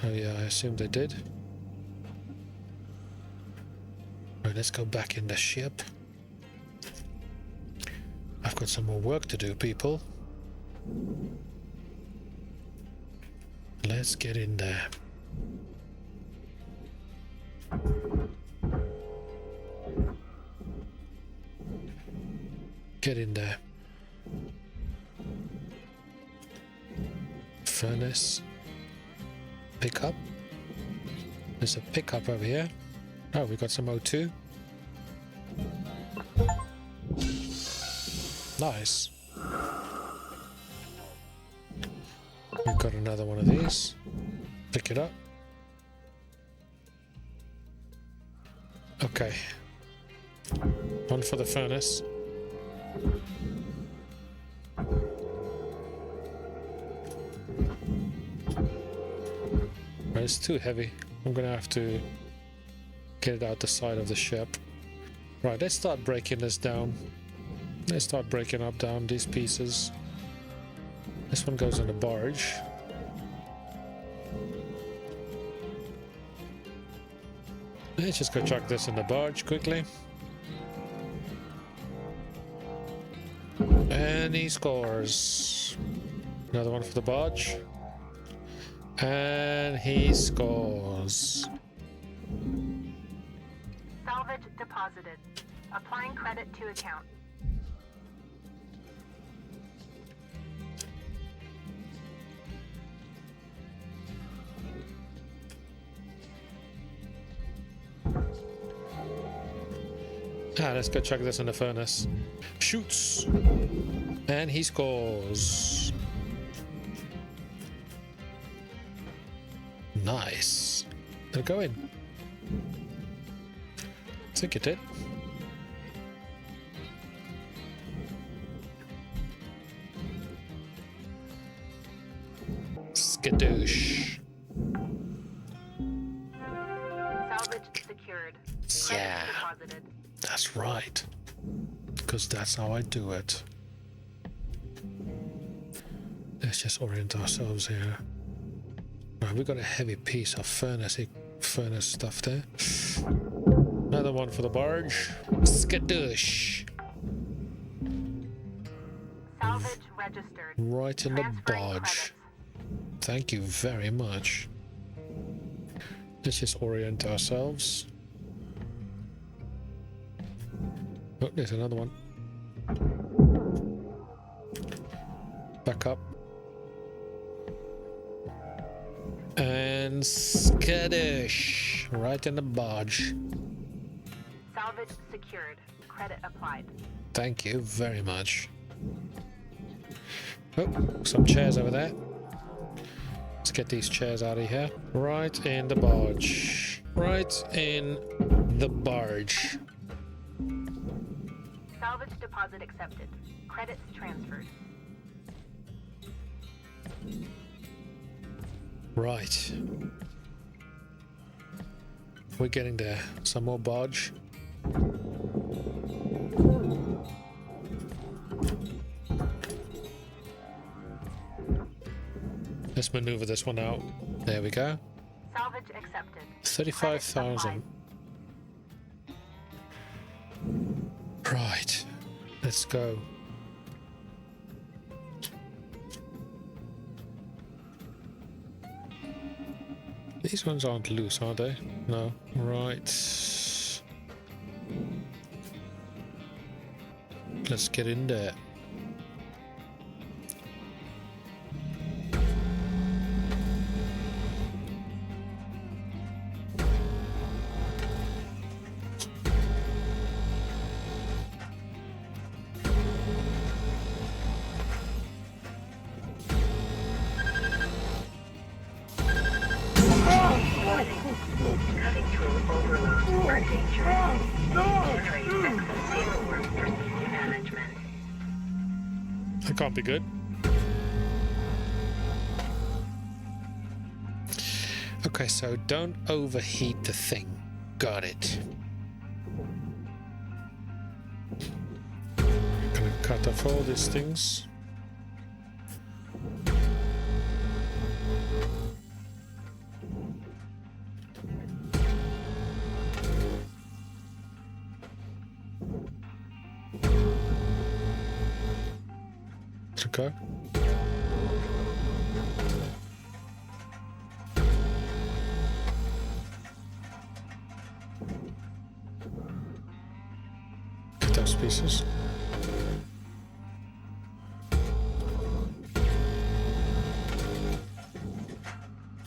Oh yeah, I assume they did. Right, let's go back in the ship. I've got some more work to do, people. Let's get in there. Get in there. Furnace. Pick up. There's a pickup over here. Oh, we got some O2. Nice. We've Got another one of these. Pick it up. Okay. One for the furnace. But it's too heavy. I'm gonna have to get it out the side of the ship. Right, let's start breaking this down. Let's start breaking up down these pieces. This one goes on the barge. Let's just go chuck this in the barge quickly. And he scores. Another one for the barge. And he scores. Salvage deposited. Applying credit to account. Let's go chuck this in the furnace. Shoots. And he scores. Nice. Did it go in? I think it did. Skadoosh. Salvage secured. Credit Yeah. deposited. That's right. Because that's how I do it. Let's just orient ourselves here. Right, we got a heavy piece of furnace stuff there. Another one for the barge. Skadoosh. Salvage registered. Right in the Transferring barge. credits. Thank you very much. Let's just orient ourselves. Oh, there's another one. Back up. And skadoosh. Right in the barge. Salvage secured. Credit applied. Thank you very much. Oh, some chairs over there. Let's get these chairs out of here. Right in the barge. Right in the barge. Salvage deposit accepted. Credits transferred. Right. We're getting there. Some more barge. Let's maneuver this one out. There we go. Salvage accepted. 35,000. Right. Let's go. These ones aren't loose, are they? No. Right. Let's get in there. Cutting through overload or danger. Generate excess paperwork for senior management. That can't be good. Okay, so don't overheat the thing. Got it. Gonna cut off all these things. Okay. Get those pieces.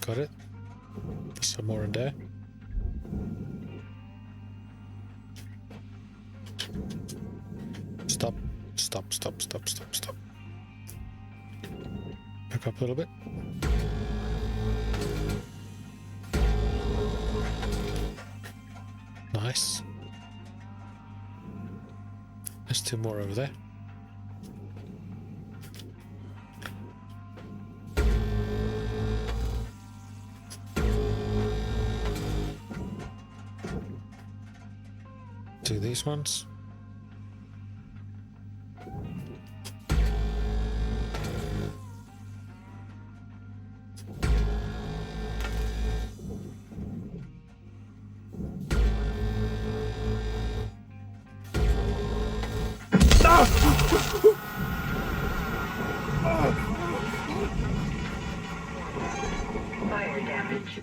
Got it. Some more in there. Stop. Stop, stop, stop, stop, stop. Back up a little bit. Nice. There's 2 more over there. Do these ones. Fire damage.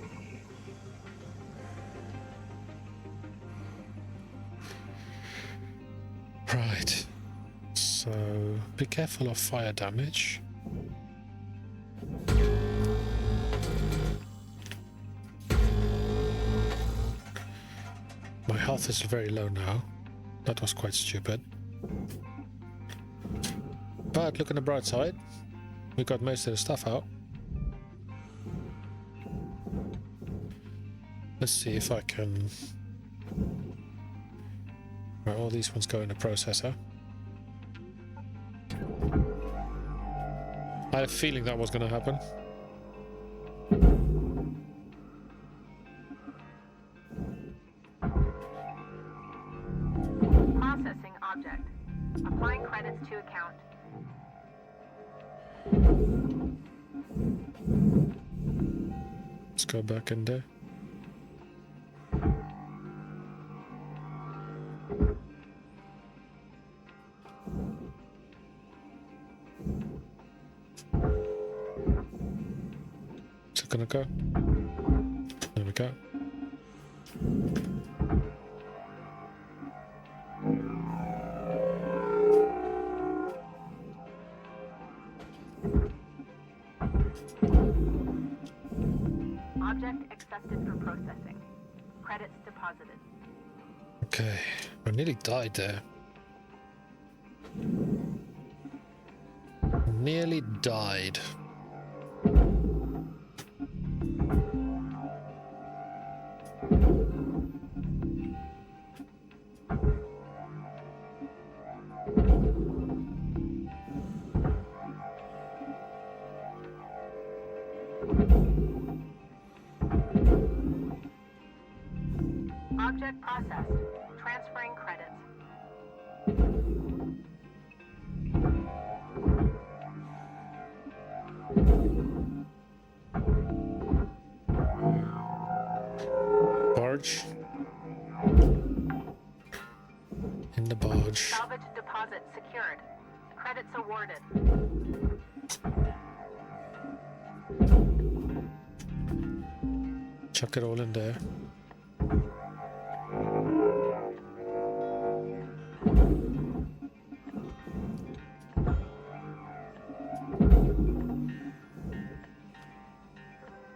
Right. So be careful of fire damage. My health is very low now. That was quite stupid. But look on the bright side. We got most of the stuff out. Let's see if I can... Right, all these ones go in the processor. I had a feeling that was going to happen. Processing object. Applying credits to account. Let's go back in there. Is it gonna go? There we go. Object accepted for processing. Credits deposited. Okay, I nearly died there. Nearly died. Object processed. Transferring credits. Barge. In the barge. Salvage deposit secured. Credits awarded. Chuck it all in there.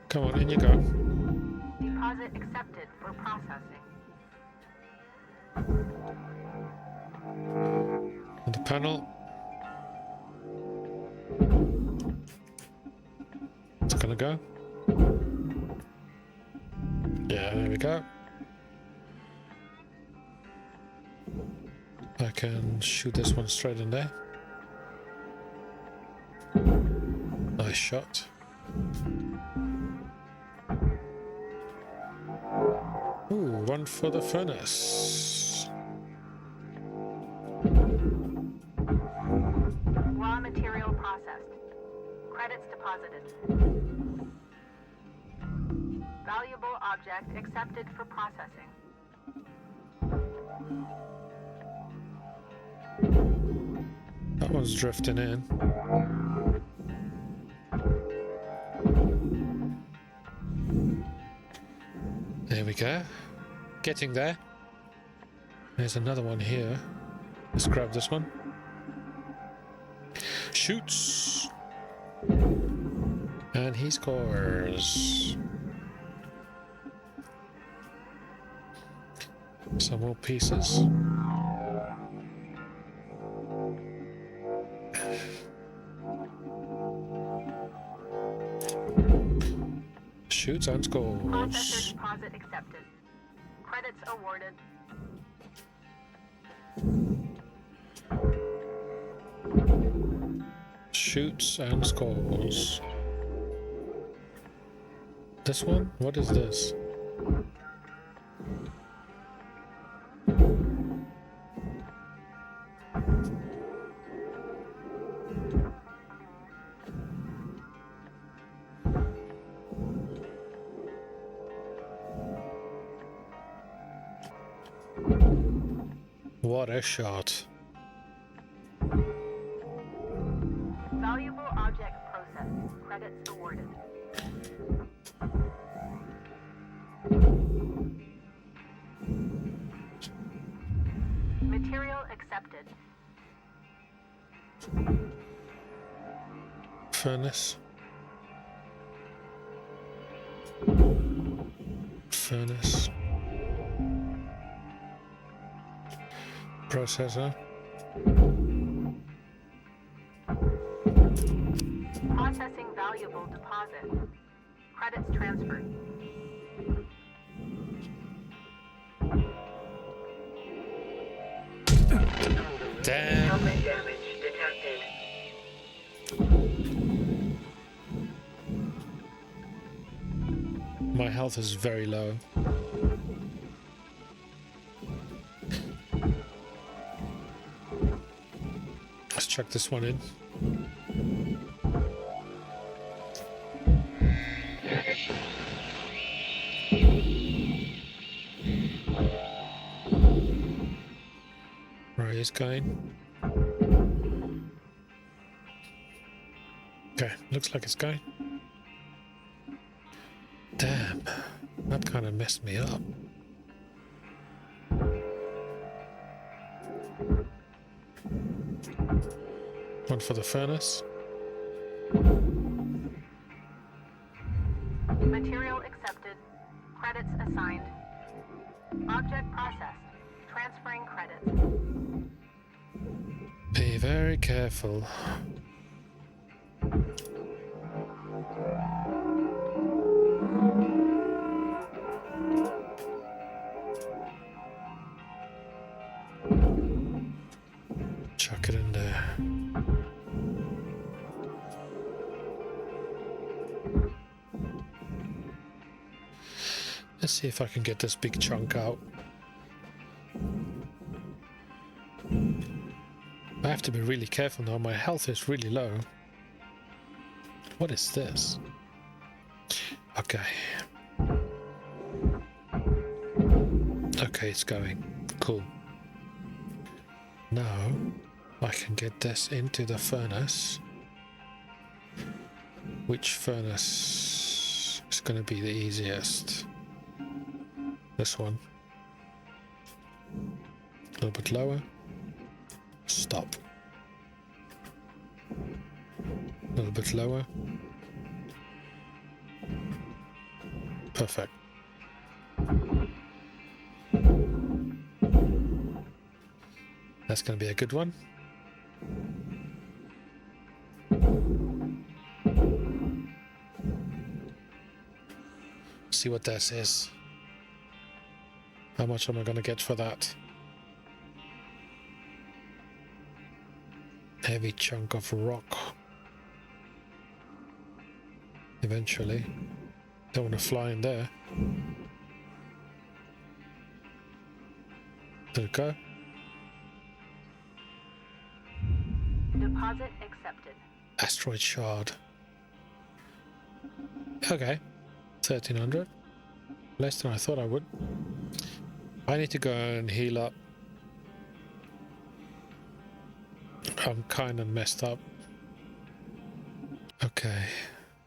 Come on, in you go. Deposit accepted for processing. On the panel. It's gonna go. Yeah, there we go. I can shoot this one straight in there. Nice shot. Ooh, one for the furnace. Raw material processed. Credits deposited. Valuable object accepted for processing. That one's drifting in. There we go. Getting there. There's another one here. Let's grab this one. Shoots. And he scores. Some more pieces. Shoots and Processor scores. deposit accepted. Credits awarded. Shoots and scores. This one? What is this? What a shot. Valuable object processed. Credits awarded. Material accepted. Furnace. Furnace. Processor. Processing valuable deposit. Credits transferred. Damn. Helmet damage detected. My health is very low. Let's chuck this one in. Right, he's going. Okay, looks like it's going. Damn, that kind of messed me up. One for the furnace. Material accepted. Credits assigned. Object processed. Transferring credits. Be very careful. Chuck it in there. Let's see if I can get this big chunk out. I have to be really careful now. My health is really low. What is this? Okay. Okay, it's going. Cool. Now I can get this into the furnace. Which furnace is going to be the easiest? This one. A little bit lower. Stop. A little bit lower. Perfect. That's going to be a good one. See what this is. How much am I going to get for that? Heavy chunk of rock. Eventually. Don't want to fly in there. Did it go? Deposit accepted. Asteroid shard. Okay. 1300. Less than I thought I would. I need to go and heal up. I'm kind of messed up. Okay.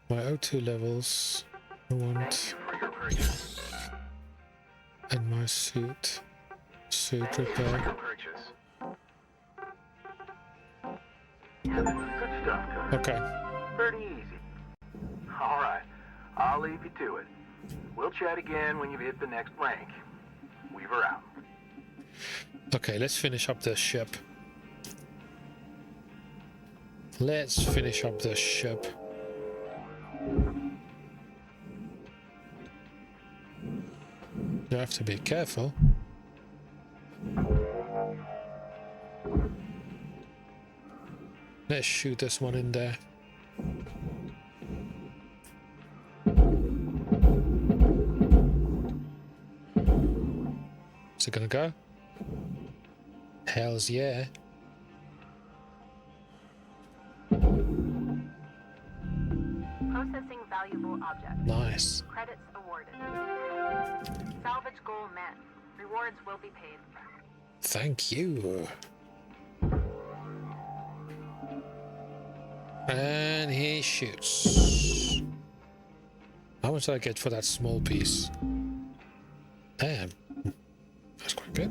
My O2 levels. I want. For your purchase. And my suit. Suit For your repair. purchase. Yeah, this is good stuff, Cutter. Okay. Pretty easy. All right, I'll leave you to it. We'll chat again when you've hit the next rank. Weaver out. Okay, let's finish up this ship. Let's finish up this ship. You have to be careful. Let's shoot this one in there. Is it gonna go? Hells yeah. Processing valuable object. Nice. Credits awarded. Salvage goal met. Rewards will be paid. Thank you. And he shoots. How much did I get for that small piece? Damn. That's quite good.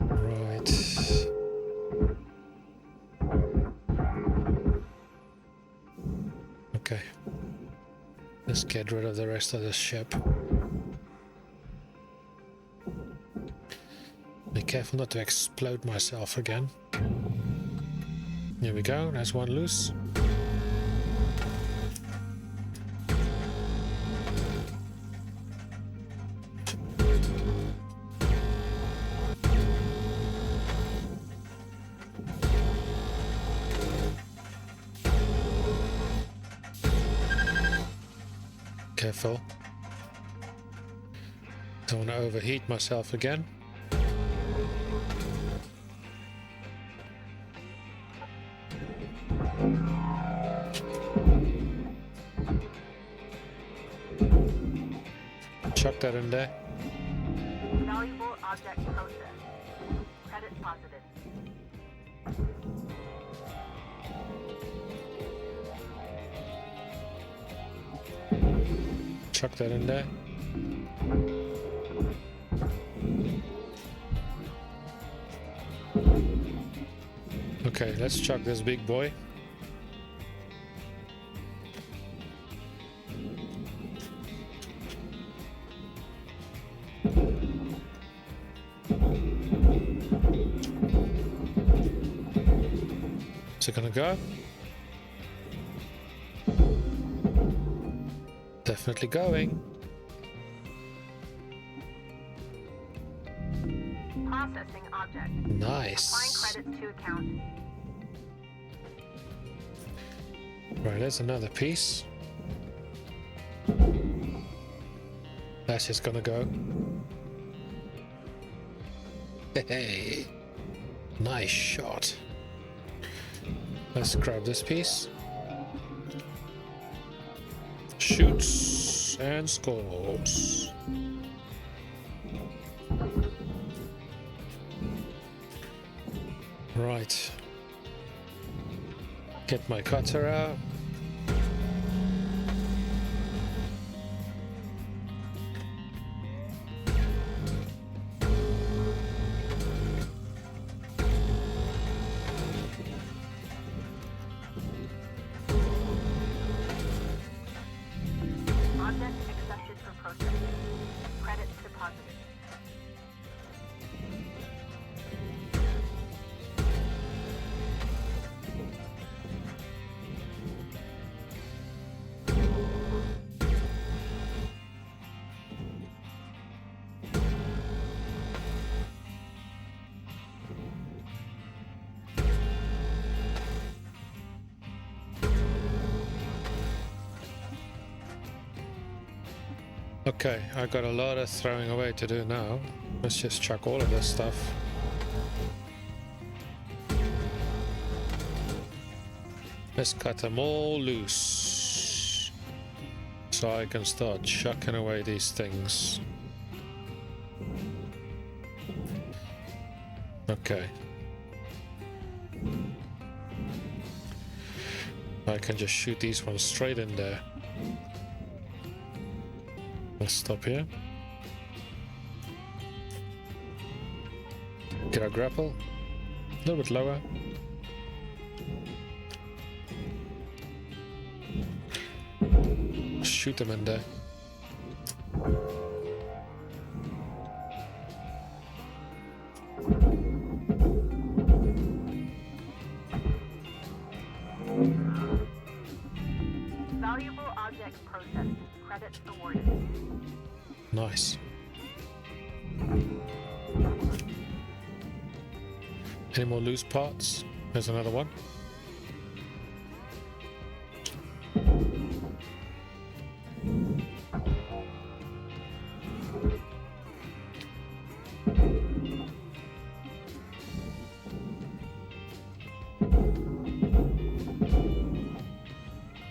Right. Okay. Let's get rid of the rest of this ship. Be careful not to explode myself again. Here we go, there's one loose. Careful. Don't want to overheat myself again. Chuck that in there. Valuable object processed. Credit positive. Chuck that in there. Okay, let's chuck this big boy. Is it gonna go? Definitely going. Processing object. Nice. Applying credits to account. Right, there's another piece. That's just gonna go. Hey, nice shot. Let's grab this piece. Shoots and scores. Right. Get my cutter out. Object accepted for processing. Credits deposited. Okay, I got a lot of throwing away to do now. Let's just chuck all of this stuff. Let's cut them all loose so I can start chucking away these things. Okay. I can just shoot these ones straight in there. Let's stop here. Get our grapple. A little bit lower. Shoot them in there. Valuable processed. Credits awarded. Nice. Any more loose parts? There's another one.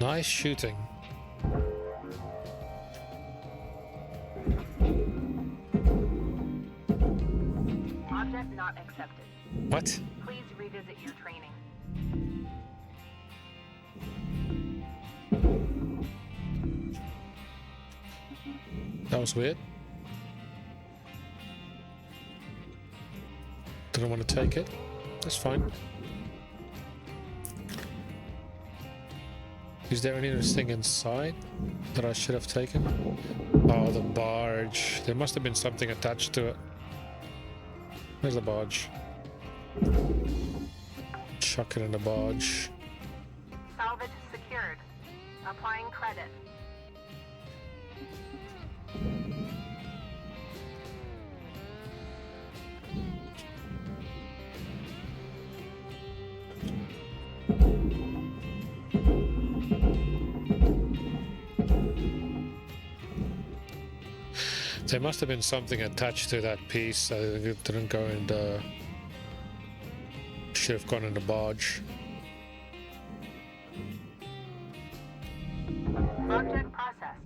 Nice shooting. Object not accepted. What? Please revisit your training. That was weird. Didn't want to take it. That's fine. Is there anything inside that I should have taken? Oh, the barge. There must have been something attached to it. Where's the barge? Chuck it in the barge. Salvage secured. Applying credit. There must have been something attached to that piece, so it didn't go in the... Should have gone in the barge. Object processed.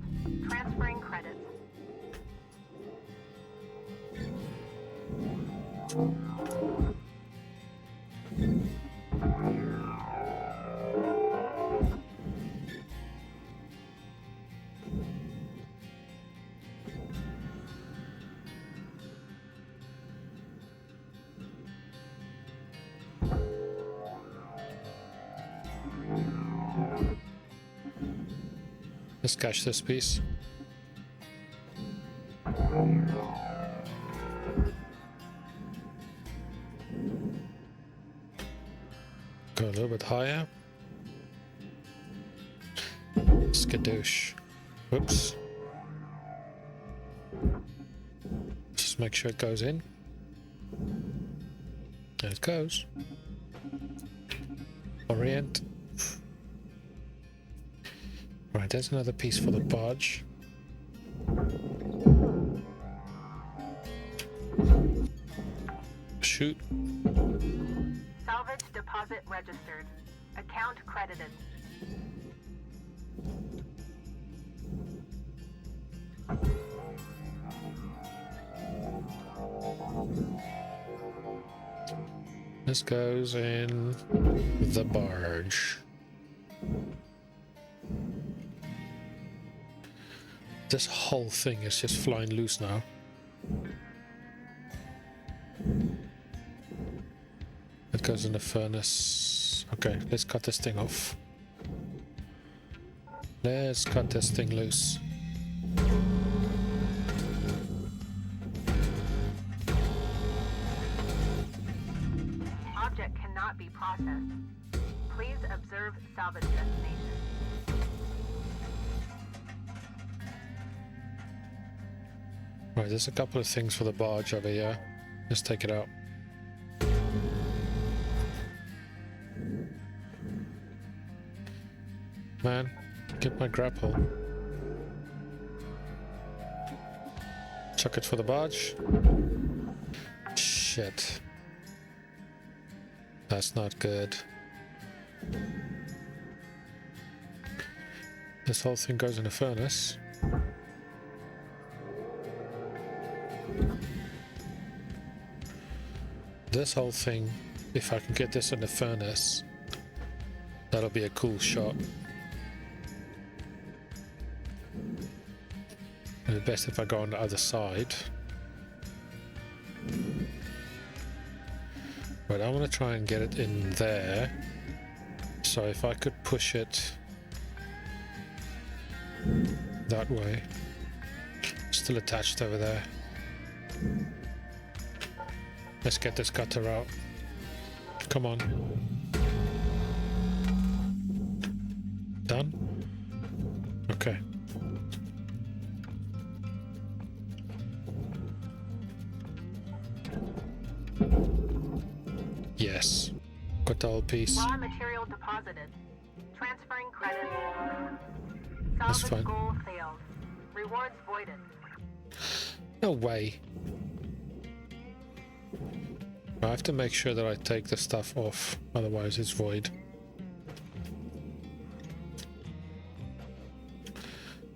Transferring credits. Let's cache this piece. Go a little bit higher. Skadoosh. Whoops. Just make sure it goes in. There it goes. Orient. Right, there's another piece for the barge. Shoot. Salvage deposit registered. Account credited. This goes in the barge. This whole thing is just flying loose now. It goes in the furnace. Okay, let's cut this thing off. Let's cut this thing loose. Object cannot be processed. Please observe salvage destination. Right, there's a couple of things for the barge over here. Let's take it out. Man, get my grapple. Chuck it for the barge. Shit. That's not good. This whole thing goes in the furnace. This whole thing, if I can get this in the furnace, that'll be a cool shot. And the best if I go on the other side. But I want to try and get it in there. So if I could push it that way. Still attached over there. Let's get this cutter out. Come on. Done? Okay. Yes. Got the whole piece. Raw material deposited. Transferring credit. That's Salvage fine. goal failed. Rewards voided. No way. I have to make sure that I take the stuff off, otherwise it's void.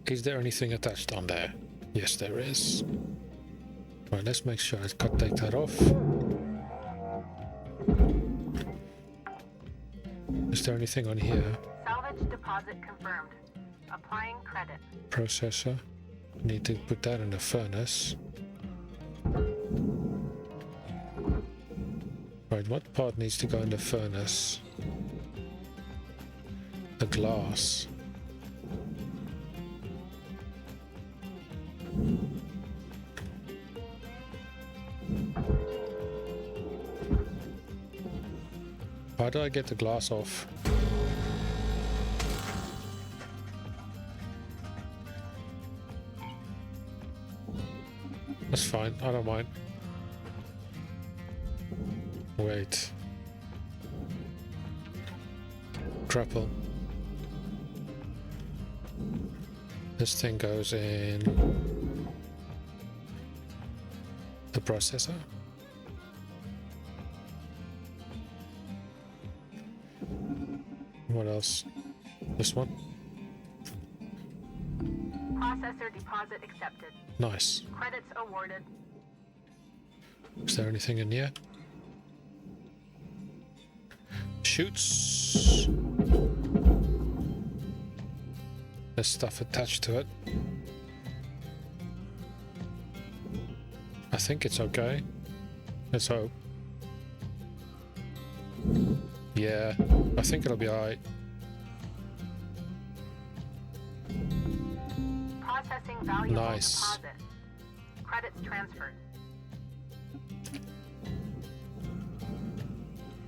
Is there anything attached on there? Yes, there is. Right, let's make sure I can take that off. Is there anything on here? Salvage deposit confirmed. Applying credit. Processor. Need to put that in the furnace. Right, what part needs to go in the furnace? The glass. How do I get the glass off? That's fine, I don't mind. Wait. Grapple. This thing goes in the processor. What else? This one? Processor deposit accepted. Nice. Credits awarded. Is there anything in here? Shoots. There's stuff attached to it. I think it's okay. Let's hope. Yeah, I think it'll be alright. Processing valuable Nice. deposit. Credits transferred.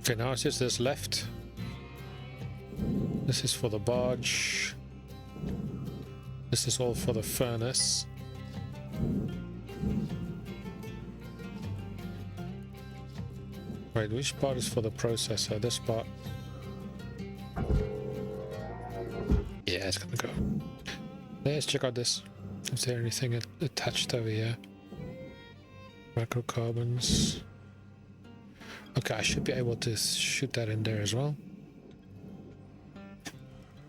Okay, now it's just this left. This is for the barge. This is all for the furnace. Wait, which part is for the processor? This part. Yeah, it's gonna go. Let's check out this. Is there anything attached over here? Microcarbons. Okay, I should be able to shoot that in there as well.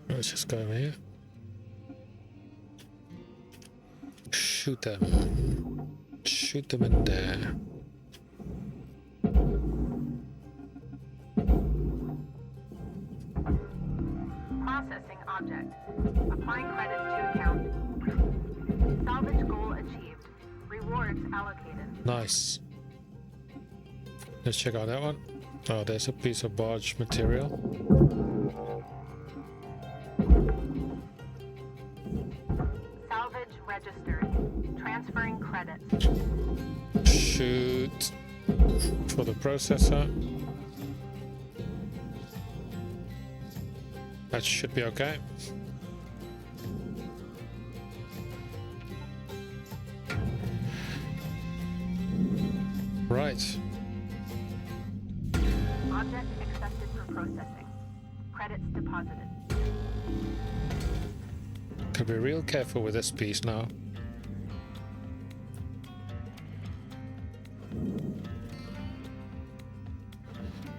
Let's just go over here. Shoot them. Shoot them in there. Processing object. Applying credits to account. Salvage goal achieved. Rewards allocated. Nice. Let's check out that one. Oh, there's a piece of barge material. Salvage registered. Transferring credits. Shoot for the processor. That should be okay. Right. Object accepted for processing. Credits deposited. Gotta be real careful with this piece now.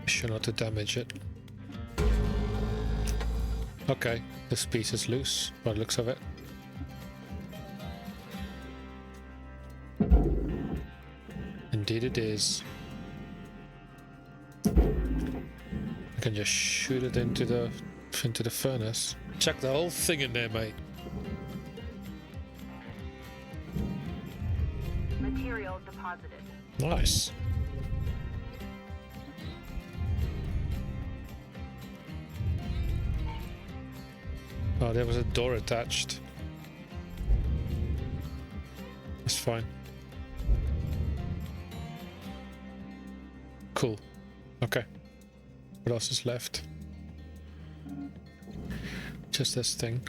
Be sure not to damage it. Okay, this piece is loose by the looks of it. Indeed it is. I can just shoot it into the furnace. Chuck the whole thing in there, mate. Material deposited. Nice. Oh, there was a door attached. That's fine. Cool. Okay. What else is left? Just this thing.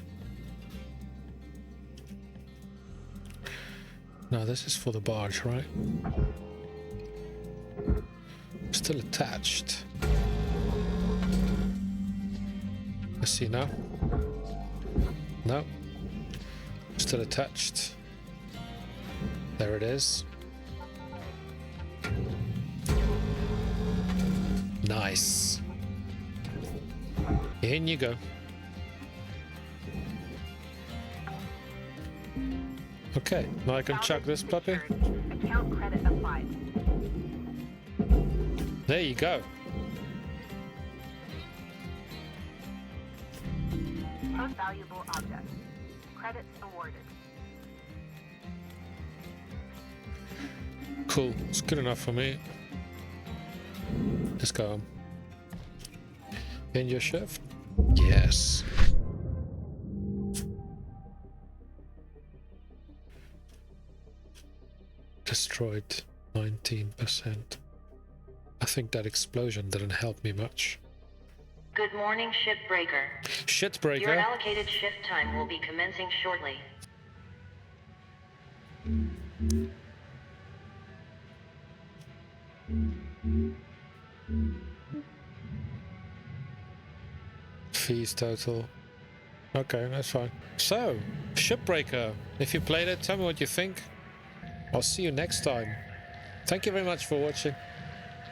No, this is for the barge, right? Still attached. Let's see now. No. Still attached. There it is. Nice. In you go. Okay, now I can chuck this puppy. Account credit applied. There you go. Most valuable object. Credits awarded. Cool, it's good enough for me. Let's go. In your shift? Yes. Destroyed 19%. I think that explosion didn't help me much. Good morning, Shipbreaker. Your Shitbreaker. allocated shift time will be commencing shortly. Fees total. Okay, that's fine. So, Shipbreaker. If you played it, tell me what you think. I'll see you next time. Thank you very much for watching.